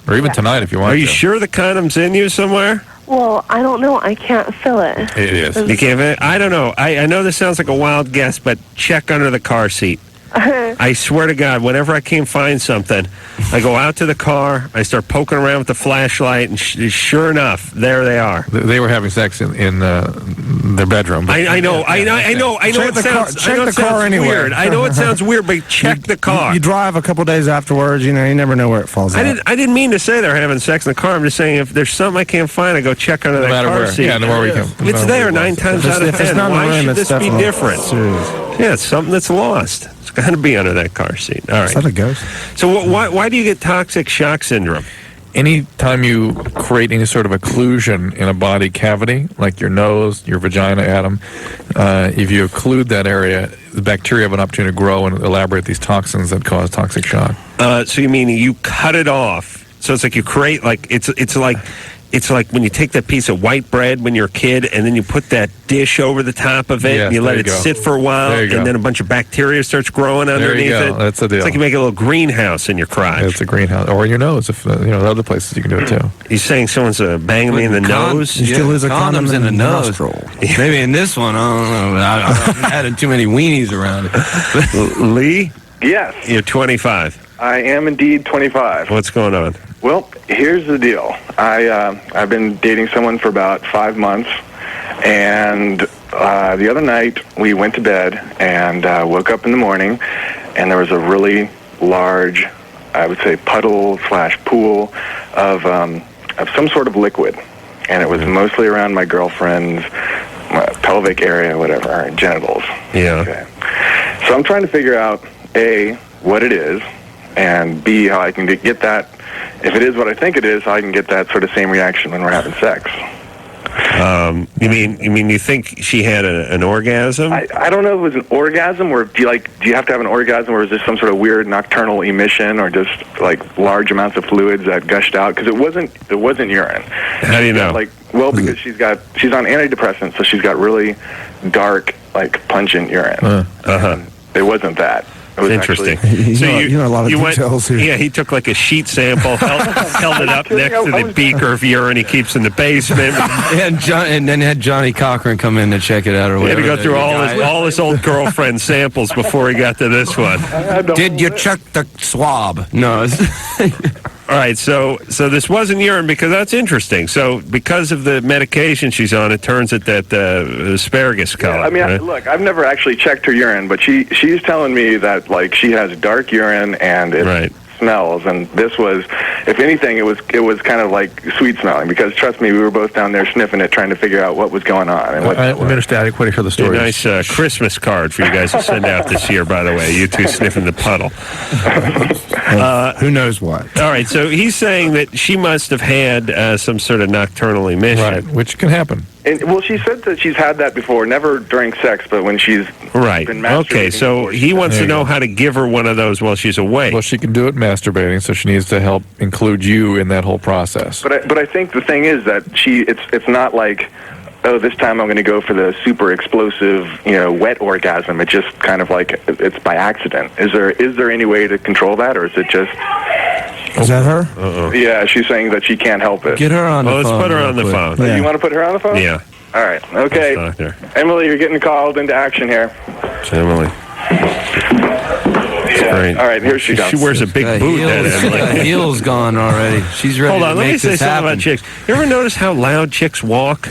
Or even tonight if you want to. Are you sure the condom's in you somewhere? Well, I don't know. I can't feel it. It is. You can't feel it? I don't know. I know this sounds like a wild guess, but check under the car seat. I swear to God, whenever I can't find something, I go out to the car, I start poking around with the flashlight, and sure enough, there they are. They were having sex in their bedroom. I know. It sounds weird. I know it sounds weird, but check the car. You drive a couple days afterwards. You never know where it falls out. I didn't mean to say they're having sex in the car. I'm just saying if there's something I can't find, I go check under that car where. seat. Yeah, no matter where you come. It's there 9 times out of 10. Why should this be different? Serious. Yeah, it's something that's lost. It's got to be under that car seat. All right. Is that a ghost? So why do you get toxic shock syndrome? Anytime you create any sort of occlusion in a body cavity, like your nose, your vagina, Adam, if you occlude that area, the bacteria have an opportunity to grow and elaborate these toxins that cause toxic shock. So you mean you cut it off? So it's like you create it's like when you take that piece of white bread when you're a kid and then you put that dish over the top of it and you let it sit for a while and then a bunch of bacteria starts growing underneath it. That's the deal. It's like you make a little greenhouse in your crotch. It's a greenhouse. Or in your nose. If other places you can do it too. He's saying someone's banging me in the nose? You still lose a condom in the nose. Maybe in this one, I don't know. I'm adding too many weenies around it. Lee? Yes. You're 25. I am indeed 25. What's going on? Well, here's the deal. I've been dating someone for about 5 months, and the other night we went to bed and woke up in the morning, and there was a really large, I would say, puddle/pool of some sort of liquid, and it was mostly around my girlfriend's pelvic area, whatever, genitals. Yeah. Okay. So I'm trying to figure out, A, what it is, and B, how I can get that. If it is what I think it is, I can get that sort of same reaction when we're having sex. You think she had an orgasm? I don't know if it was an orgasm, or do you have to have an orgasm, or is this some sort of weird nocturnal emission, or just like large amounts of fluids that gushed out? Because it wasn't urine. How do you know? Because she's on antidepressants, so she's got really dark, pungent urine. It wasn't that. It was interesting. You know a lot of details here. Yeah, he took a sheet sample, held it up next to the beaker of urine he keeps in the basement. and then had Johnny Cochran come in to check it out, or whatever. He had to go through all his old girlfriend samples before he got to this one. Did you check the swab? No. All right, so this wasn't urine, because that's interesting. So because of the medication she's on, it turns it that asparagus color. Yeah, right? Look, I've never actually checked her urine, but she's telling me that she has dark urine and it smells. And this was, if anything, it was kind of sweet smelling, because trust me, we were both down there sniffing it, trying to figure out what was going on. And I understand. I didn't quite hear the story. A nice Christmas card for you guys to send out this year, by the way. You two sniffing the puddle. Who knows what? All right, so he's saying that she must have had some sort of nocturnal emission. Right, which can happen. Well, she said that she's had that before, never during sex, but when she's been masturbating. Okay, so he wants to know how to give her one of those while she's awake. Well, she can do it masturbating, so she needs to help include you in that whole process. But I think the thing is that it's not like, oh, this time I'm going to go for the super explosive, wet orgasm. It's just kind of like it's by accident. Is there any way to control that, or is it just? Is that her? Uh-oh. Yeah, she's saying that she can't help it. Get her on the phone. Let's put her on the phone. Yeah. You want to put her on the phone? Yeah. All right. Okay. Emily, you're getting called into action here. It's Emily. Yeah. All right, here she goes. She wears a big boot. The heel's gone already. She's ready. Hold on, to let make me say this something happen. about chicks. You ever notice how loud chicks walk?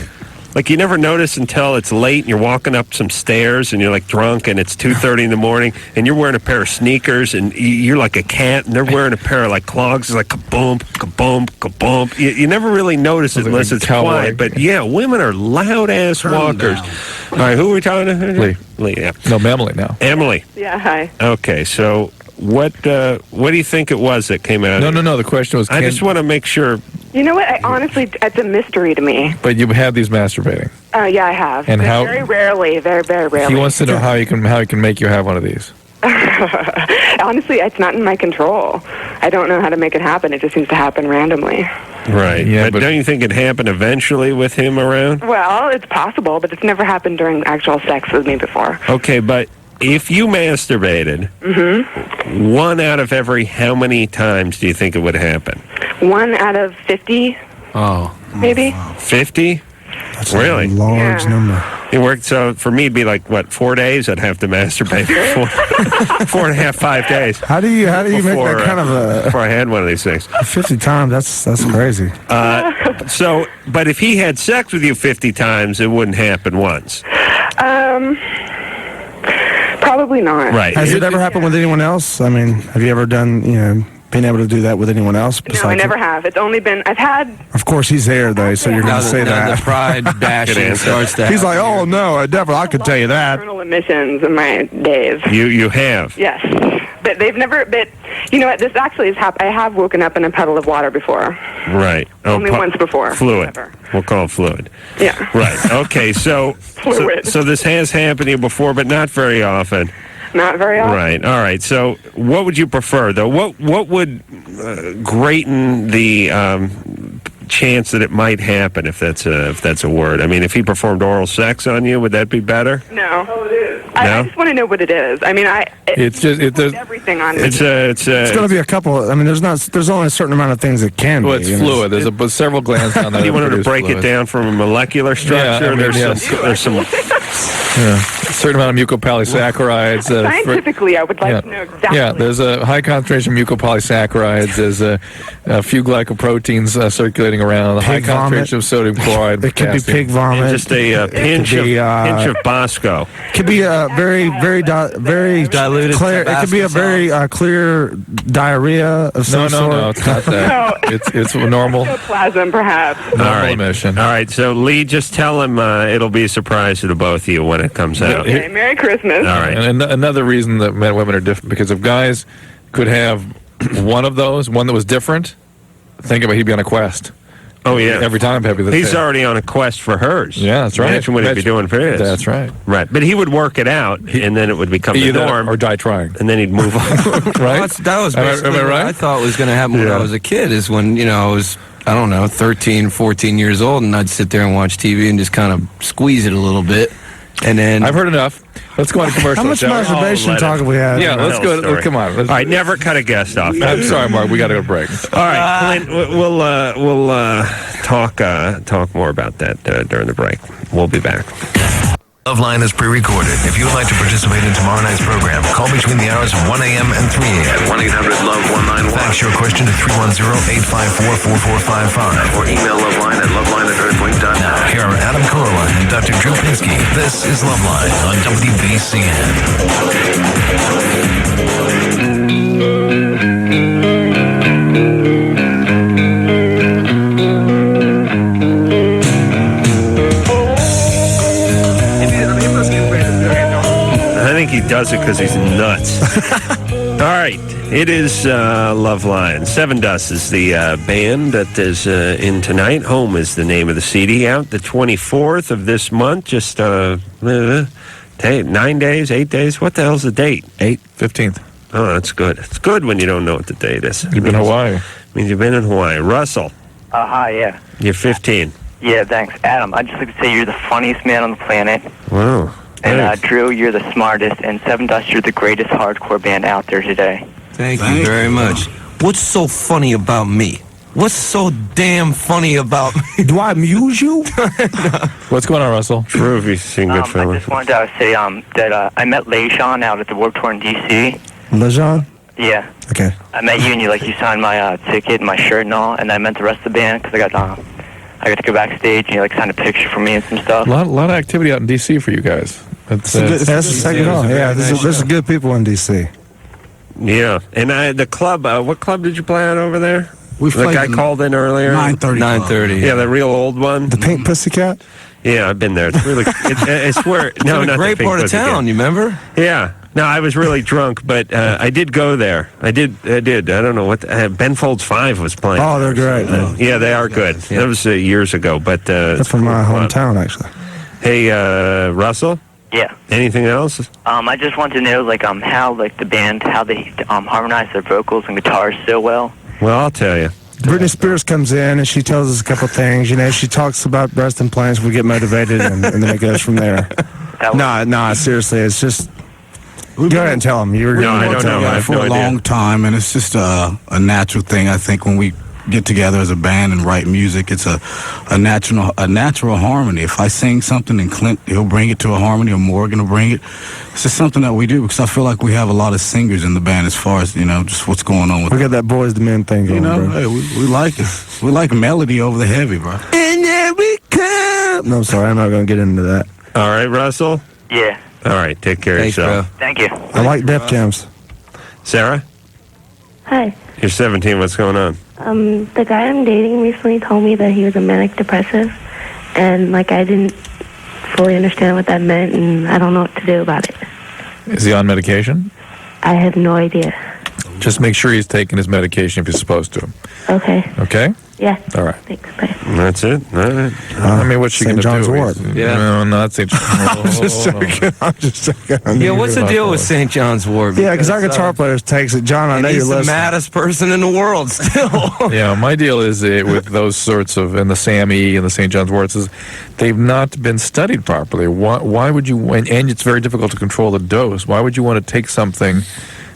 You never notice until it's late and you're walking up some stairs and you're drunk and it's 2:30 in the morning and you're wearing a pair of sneakers and you're like a cat and they're wearing a pair of clogs. It's kaboom, kaboom, kaboom. You never really notice it unless it's quiet. But yeah, women are loud ass walkers. All right, who are we talking to? Lee, yeah. No, Emily now. Emily. Yeah, hi. Okay, so what do you think it was that came out? No. The question was, I just want to make sure. You know what? It's a mystery to me. But you've had these masturbating. Yeah, I have. And how? Very rarely. Very, very rarely. He wants to know how he can make you have one of these. Honestly, it's not in my control. I don't know how to make it happen. It just seems to happen randomly. Right. Yeah, but don't you think it happened eventually with him around? Well, it's possible, but it's never happened during actual sex with me before. Okay, but if you masturbated, one out of every how many times do you think it would happen? 1 out of 50, maybe. 50? That's really? a large number. It worked, so for me, it'd be like, 4 days I'd have to masturbate for 4.5, 5 days. How do you make that kind of a... Before I had one of these things. 50 times, that's crazy. But if he had sex with you 50 times, it wouldn't happen once. Probably not. Right. Has it ever happened with anyone else? I mean, have you ever done, been able to do that with anyone else? No, I never have. It's only been, I've had... Of course, he's there, though, so you're going to say that. The pride bashing starts to He's like, oh, no, I could tell you that. Internal emissions in my days. You have? Yes. But they've never, you know what, this actually has happened. I have woken up in a puddle of water before. Right. Only once before. Fluid. Never. We'll call it fluid. Yeah. Right. Okay, so this has happened to you before, but not very often. Not very often. Right. All right. So, what would you prefer, though? What would greaten the chance that it might happen, if that's a word? I mean, if he performed oral sex on you, would that be better? No. I just want to know what it is. I mean, it's everything on it. It's going to be a couple. I mean, there's only a certain amount of things it can be. Well, it's fluid. There's several glands down there. You wanted to break it down from a molecular structure. There's some. Yeah, a certain amount of mucopolysaccharides. Scientifically, I would like to know exactly. Yeah, there's a high concentration of mucopolysaccharides. There's a few glycoproteins circulating around. A high concentration of sodium chloride. It could be pig vomit. And just a pinch of Bosco. It could be a very diluted. Clear, it could be a very clear diarrhea of some sort. No, it's not that. It's normal. Ectoplasm, perhaps. Normal emission. All right, so Lee, just tell him it'll be a surprise to the both of you when it comes out. Okay, Merry Christmas. All right. And another reason that men and women are different, because if guys could have one of those, one that was different, think about he'd be on a quest. Oh, yeah. Every time, Peppy. He's already on a quest for hers. Yeah, that's right. Imagine what he'd be doing for his. That's right. Right. But he would work it out, and then it would become the norm. Or die trying. And then he'd move on. Right? That was basically am I right? what I thought was going to happen when I was a kid, is when, I was, 13, 14 years old, and I'd sit there and watch TV and just kind of squeeze it a little bit. And then I've heard enough. Let's go on to commercial. How much masturbation talk have we had? Yeah, let's go. Come on. All right, never cut a guest off. I'm sorry, Mark. We got to go to break. All right, Clint, we'll talk more about that during the break. We'll be back. Loveline is pre-recorded. If you would like to participate in tomorrow night's program, call between the hours of 1 a.m. and 3 a.m. At 1-800-LOVE-191. Fax your question to 310-854-4455. Or email Loveline at loveline@earthquake.net. Now, here are Adam Carolla and Dr. Drew Pinsky. This is Loveline on I think he does it because he's nuts. All right, it is Loveline. Sevendust is the band that is in tonight. Home is the name of the CD, out the 24th of this month. Just 9 days, 8 days. What the hell's the date? 15th. Oh, that's good. It's good when you don't know what the date is. You've been in Hawaii. Means you've been in Hawaii. Russell. Hi, yeah. You're 15. Yeah, thanks. Adam, I'd just like to say you're the funniest man on the planet. Wow. And Drew, you're the smartest. And Sevendust, you're the greatest hardcore band out there today. Thank you very much. What's so funny about me? What's so damn funny about me? Do I amuse you? What's going on, Russell? Drew, you sing good I just wanted to say that I met Leishan out at the Warped Tour in D.C. Leishan? Yeah. Okay. I met you, and you signed my ticket and my shirt and all, and I met the rest of the band because I got to go backstage and you signed a picture for me and some stuff. A lot of activity out in D.C. for you guys. That's the second hall. Yeah, there's good people in D.C. Yeah, and the club. What club did you play at over there? The guy called in earlier. 9:30. 9:30. Yeah, the real old one. The Pink Pussycat. Yeah, I've been there. It's really. It's where. No, it's not a great the Pink part of Pussycat. town. You remember? Yeah. No, I was really drunk, but I did go there. I did. I don't know what. Ben Folds 5 was playing. Oh, they're great. Yeah, they are good. Yeah. That was years ago, but they're from my hometown, actually. Hey, Russell. Yeah. Anything else? I just want to know how the band how they harmonize their vocals and guitars so well. Well, I'll tell you. Britney Spears comes in and she tells us a couple things. She talks about breast implants. We get motivated, and then it goes from there. No, seriously, it's just Go ahead and tell him. I don't know. For a long time, and it's just a natural thing. I think when we get together as a band and write music, it's a natural harmony. If I sing something and Clint, he'll bring it to a harmony, or Morgan will bring it. It's just something that we do because I feel like we have a lot of singers in the band as far as, just what's going on with we got that boys to men thing going, bro. Hey, we like it. We like melody over the heavy, bro. And there we come. No, I'm sorry. I'm not going to get into that. All right, Russell? Yeah. All right, take care of yourself. Bro. Thank you. I like Def Jams. Sarah? Hi. You're 17. What's going on? The guy I'm dating recently told me that he was a manic depressive, and I didn't fully understand what that meant, and I don't know what to do about it. Is he on medication? I have no idea. Just make sure he's taking his medication if he's supposed to. Okay. Okay? Yeah. All right. Thanks. Bye. That's it? All right. I mean, what's she going to do? St. John's Wort. Yeah. No, not St. John's. I'm just checking. Yeah, what's the deal with St. John's Wort? Yeah, because our guitar player takes it. John, I know you're listening. He's the maddest person in the world still. Yeah, my deal is with those sorts of, and the SAME and the St. John's Worts, is they've not been studied properly. Why would you, and it's very difficult to control the dose, why would you want to take something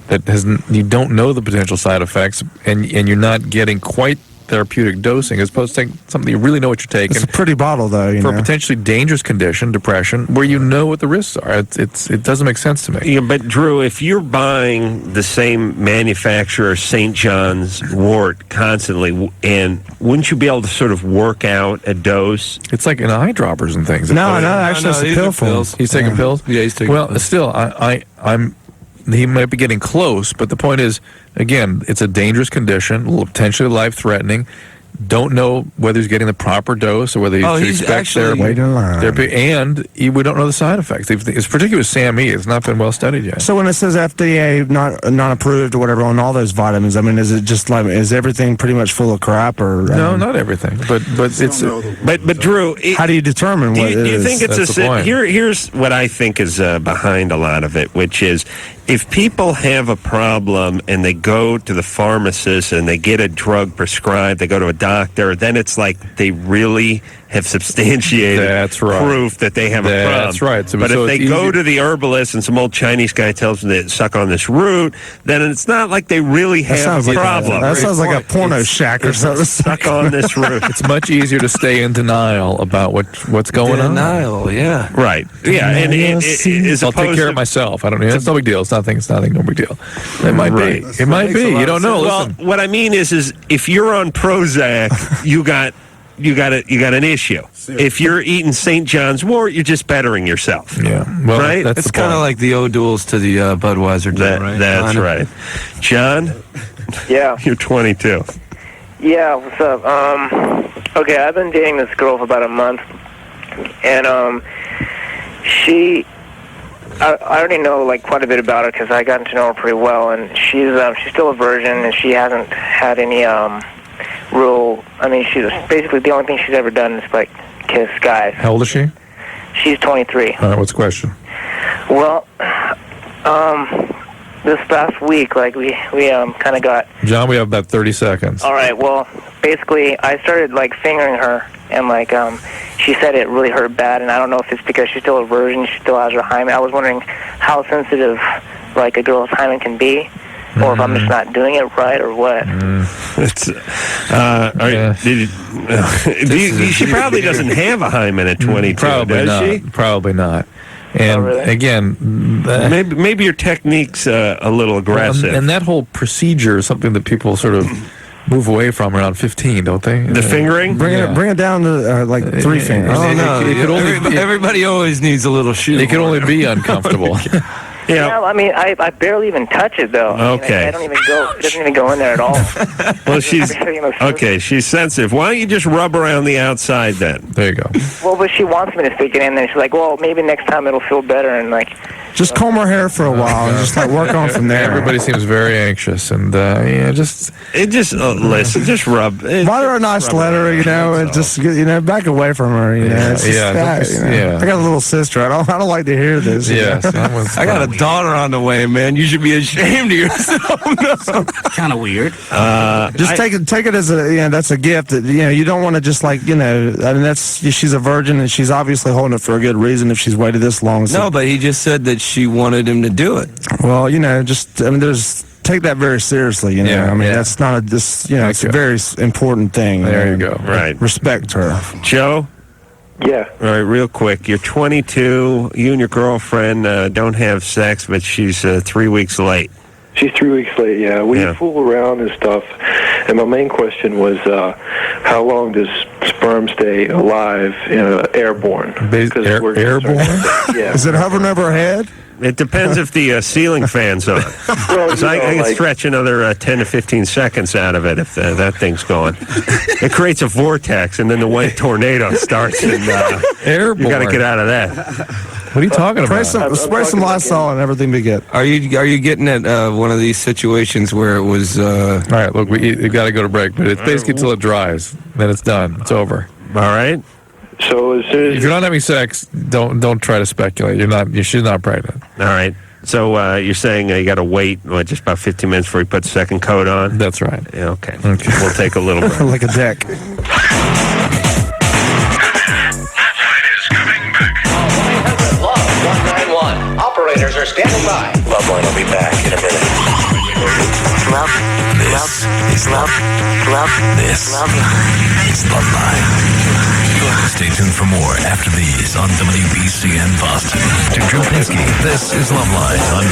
that you don't know the potential side effects, and you're not getting quite therapeutic dosing, as opposed to taking something you really know what you're taking. It's a pretty bottle, though, for a potentially dangerous condition, depression, where you know what the risks are. It doesn't make sense to me. Yeah, but Drew, if you're buying the same manufacturer, St. John's Wort, constantly, and wouldn't you be able to sort of work out a dose? It's like in eye droppers and things. No, actually, it's a pill form. He's taking pills? Yeah, he's taking pills. Well, still, he might be getting close, but the point is, again, it's a dangerous condition, potentially life-threatening. Don't know whether he's getting the proper dose or whether he should expect therapy, and we don't know the side effects. It's particularly SAME. It's not been well studied yet. So when it says FDA not approved or whatever on all those vitamins, I mean, is it just is everything pretty much full of crap, or no, not everything, but it's but Drew, how do you determine what it is? Do you think it's here's what I think is behind a lot of it, which is, if people have a problem and they go to the pharmacist and they get a drug prescribed, they go to a doctor, then it's like they really have substantiated proof that they have a problem. That's right. But if they go to the herbalist and some old Chinese guy tells them to suck on this root, then it's not like they really have a problem. That sounds like a porno shack or something. Suck on this root. It's much easier to stay in denial about what's going on. Denial, yeah. Right. Yeah, and I'll take care of myself. I don't know. It's no big deal. It's nothing. No big deal. It might be. It might be. You don't know. Well, what I mean is if you're on Prozac, you got an issue. If you're eating St. John's Wort, you're just bettering yourself. Yeah, well, right. It's kind of like the O'Douls to the Budweiser, right? That's right. John. Yeah. You're 22. Yeah. What's up? Okay, I've been dating this girl for about a month, and I already know quite a bit about her because I got to know her pretty well, and she's still a virgin, and she hasn't had any real. I mean, she's basically the only thing she's ever done is kiss guys. How old is she? She's 23. All right. What's the question? Well, this past week, we kind of got. John, we have about 30 seconds. All right. Well, basically, I started fingering her, and she said it really hurt bad, and I don't know if it's because she's still a virgin, she still has her hymen. I was wondering how sensitive a girl's hymen can be, or if I'm just not doing it right, or what. She probably doesn't have a hymen at 22, probably does she? Probably not. And again, maybe your technique's a little aggressive. And that whole procedure is something that people sort of move away from around 15, don't they? The fingering? Bring it down to 3 fingers. Oh, no. Everybody always needs a little shoe. It can only be uncomfortable. Yeah, I mean, I barely even touch it, though. Okay. I don't even go. It doesn't even go in there at all. Well, she's sensitive. Why don't you just rub around the outside then? There you go. Well, but she wants me to stick it in there. She's like, well, maybe next time it'll feel better, and just comb her hair for a while and just work on from there. Everybody seems very anxious, and listen, just rub. Write her a nice letter, and just back away from her. I got a little sister. I don't like to hear this. Yes, I got a daughter on the way, man. You should be ashamed of yourself. Kind of weird. Just take it as that's a gift. That you don't want to just she's a virgin and she's obviously holding it for a good reason if she's waited this long. So. No, but he just said that she wanted him to do it. Well, take that very seriously. That's not it's a very important thing. There you go. Right. Respect her. Joe? Yeah. All right, real quick. You're 22. You and your girlfriend don't have sex, but she's 3 weeks late. She's 3 weeks late, yeah. We fool around and stuff. And my main question was, how long does sperm stay alive airborne? Airborne? Yeah. Is it hovering over her head? It depends if the ceiling fan's on. Well, I can stretch another 10 to 15 seconds out of it if that thing's going. It creates a vortex, and then the white tornado starts, and airborne. You got to get out of that. What are you talking about? Spray some Lysol and everything be good. Are you getting at one of these situations where it was... All right, look, we got to go to break, but it's basically till it dries. Then it's done. It's over. All right. So as soon as if you're not having sex, don't try to speculate. She's not pregnant. All right. So you're saying you got to wait just about 15 minutes before you put the second coat on? That's right. Yeah, okay. We'll take a little break. Like a deck. Love 191. Operators are standing by. Loveline will be back in a minute. This is Loveline. Stay tuned for more after these on WBCN Boston. To Drew Pinsky, this is Loveline on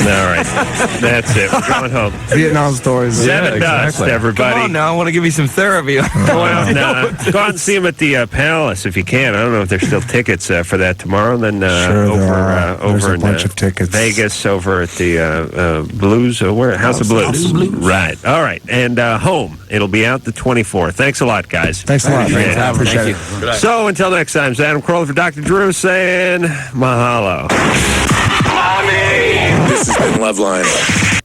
All right. That's it. We're going home. Vietnam stories. Sevendust, everybody. Come on now, I want to give you some therapy. Go out and see them at the Palace if you can. I don't know if there's still tickets for that tomorrow. Then over in bunch of tickets. Vegas, over at the Blues, House of Blues. Right. All right. And home. It'll be out the 24th. Thanks a lot, guys. Thanks a lot. I appreciate it. So until next time, it's Adam Carolla for Dr. Drew saying mahalo. This has been Loveline.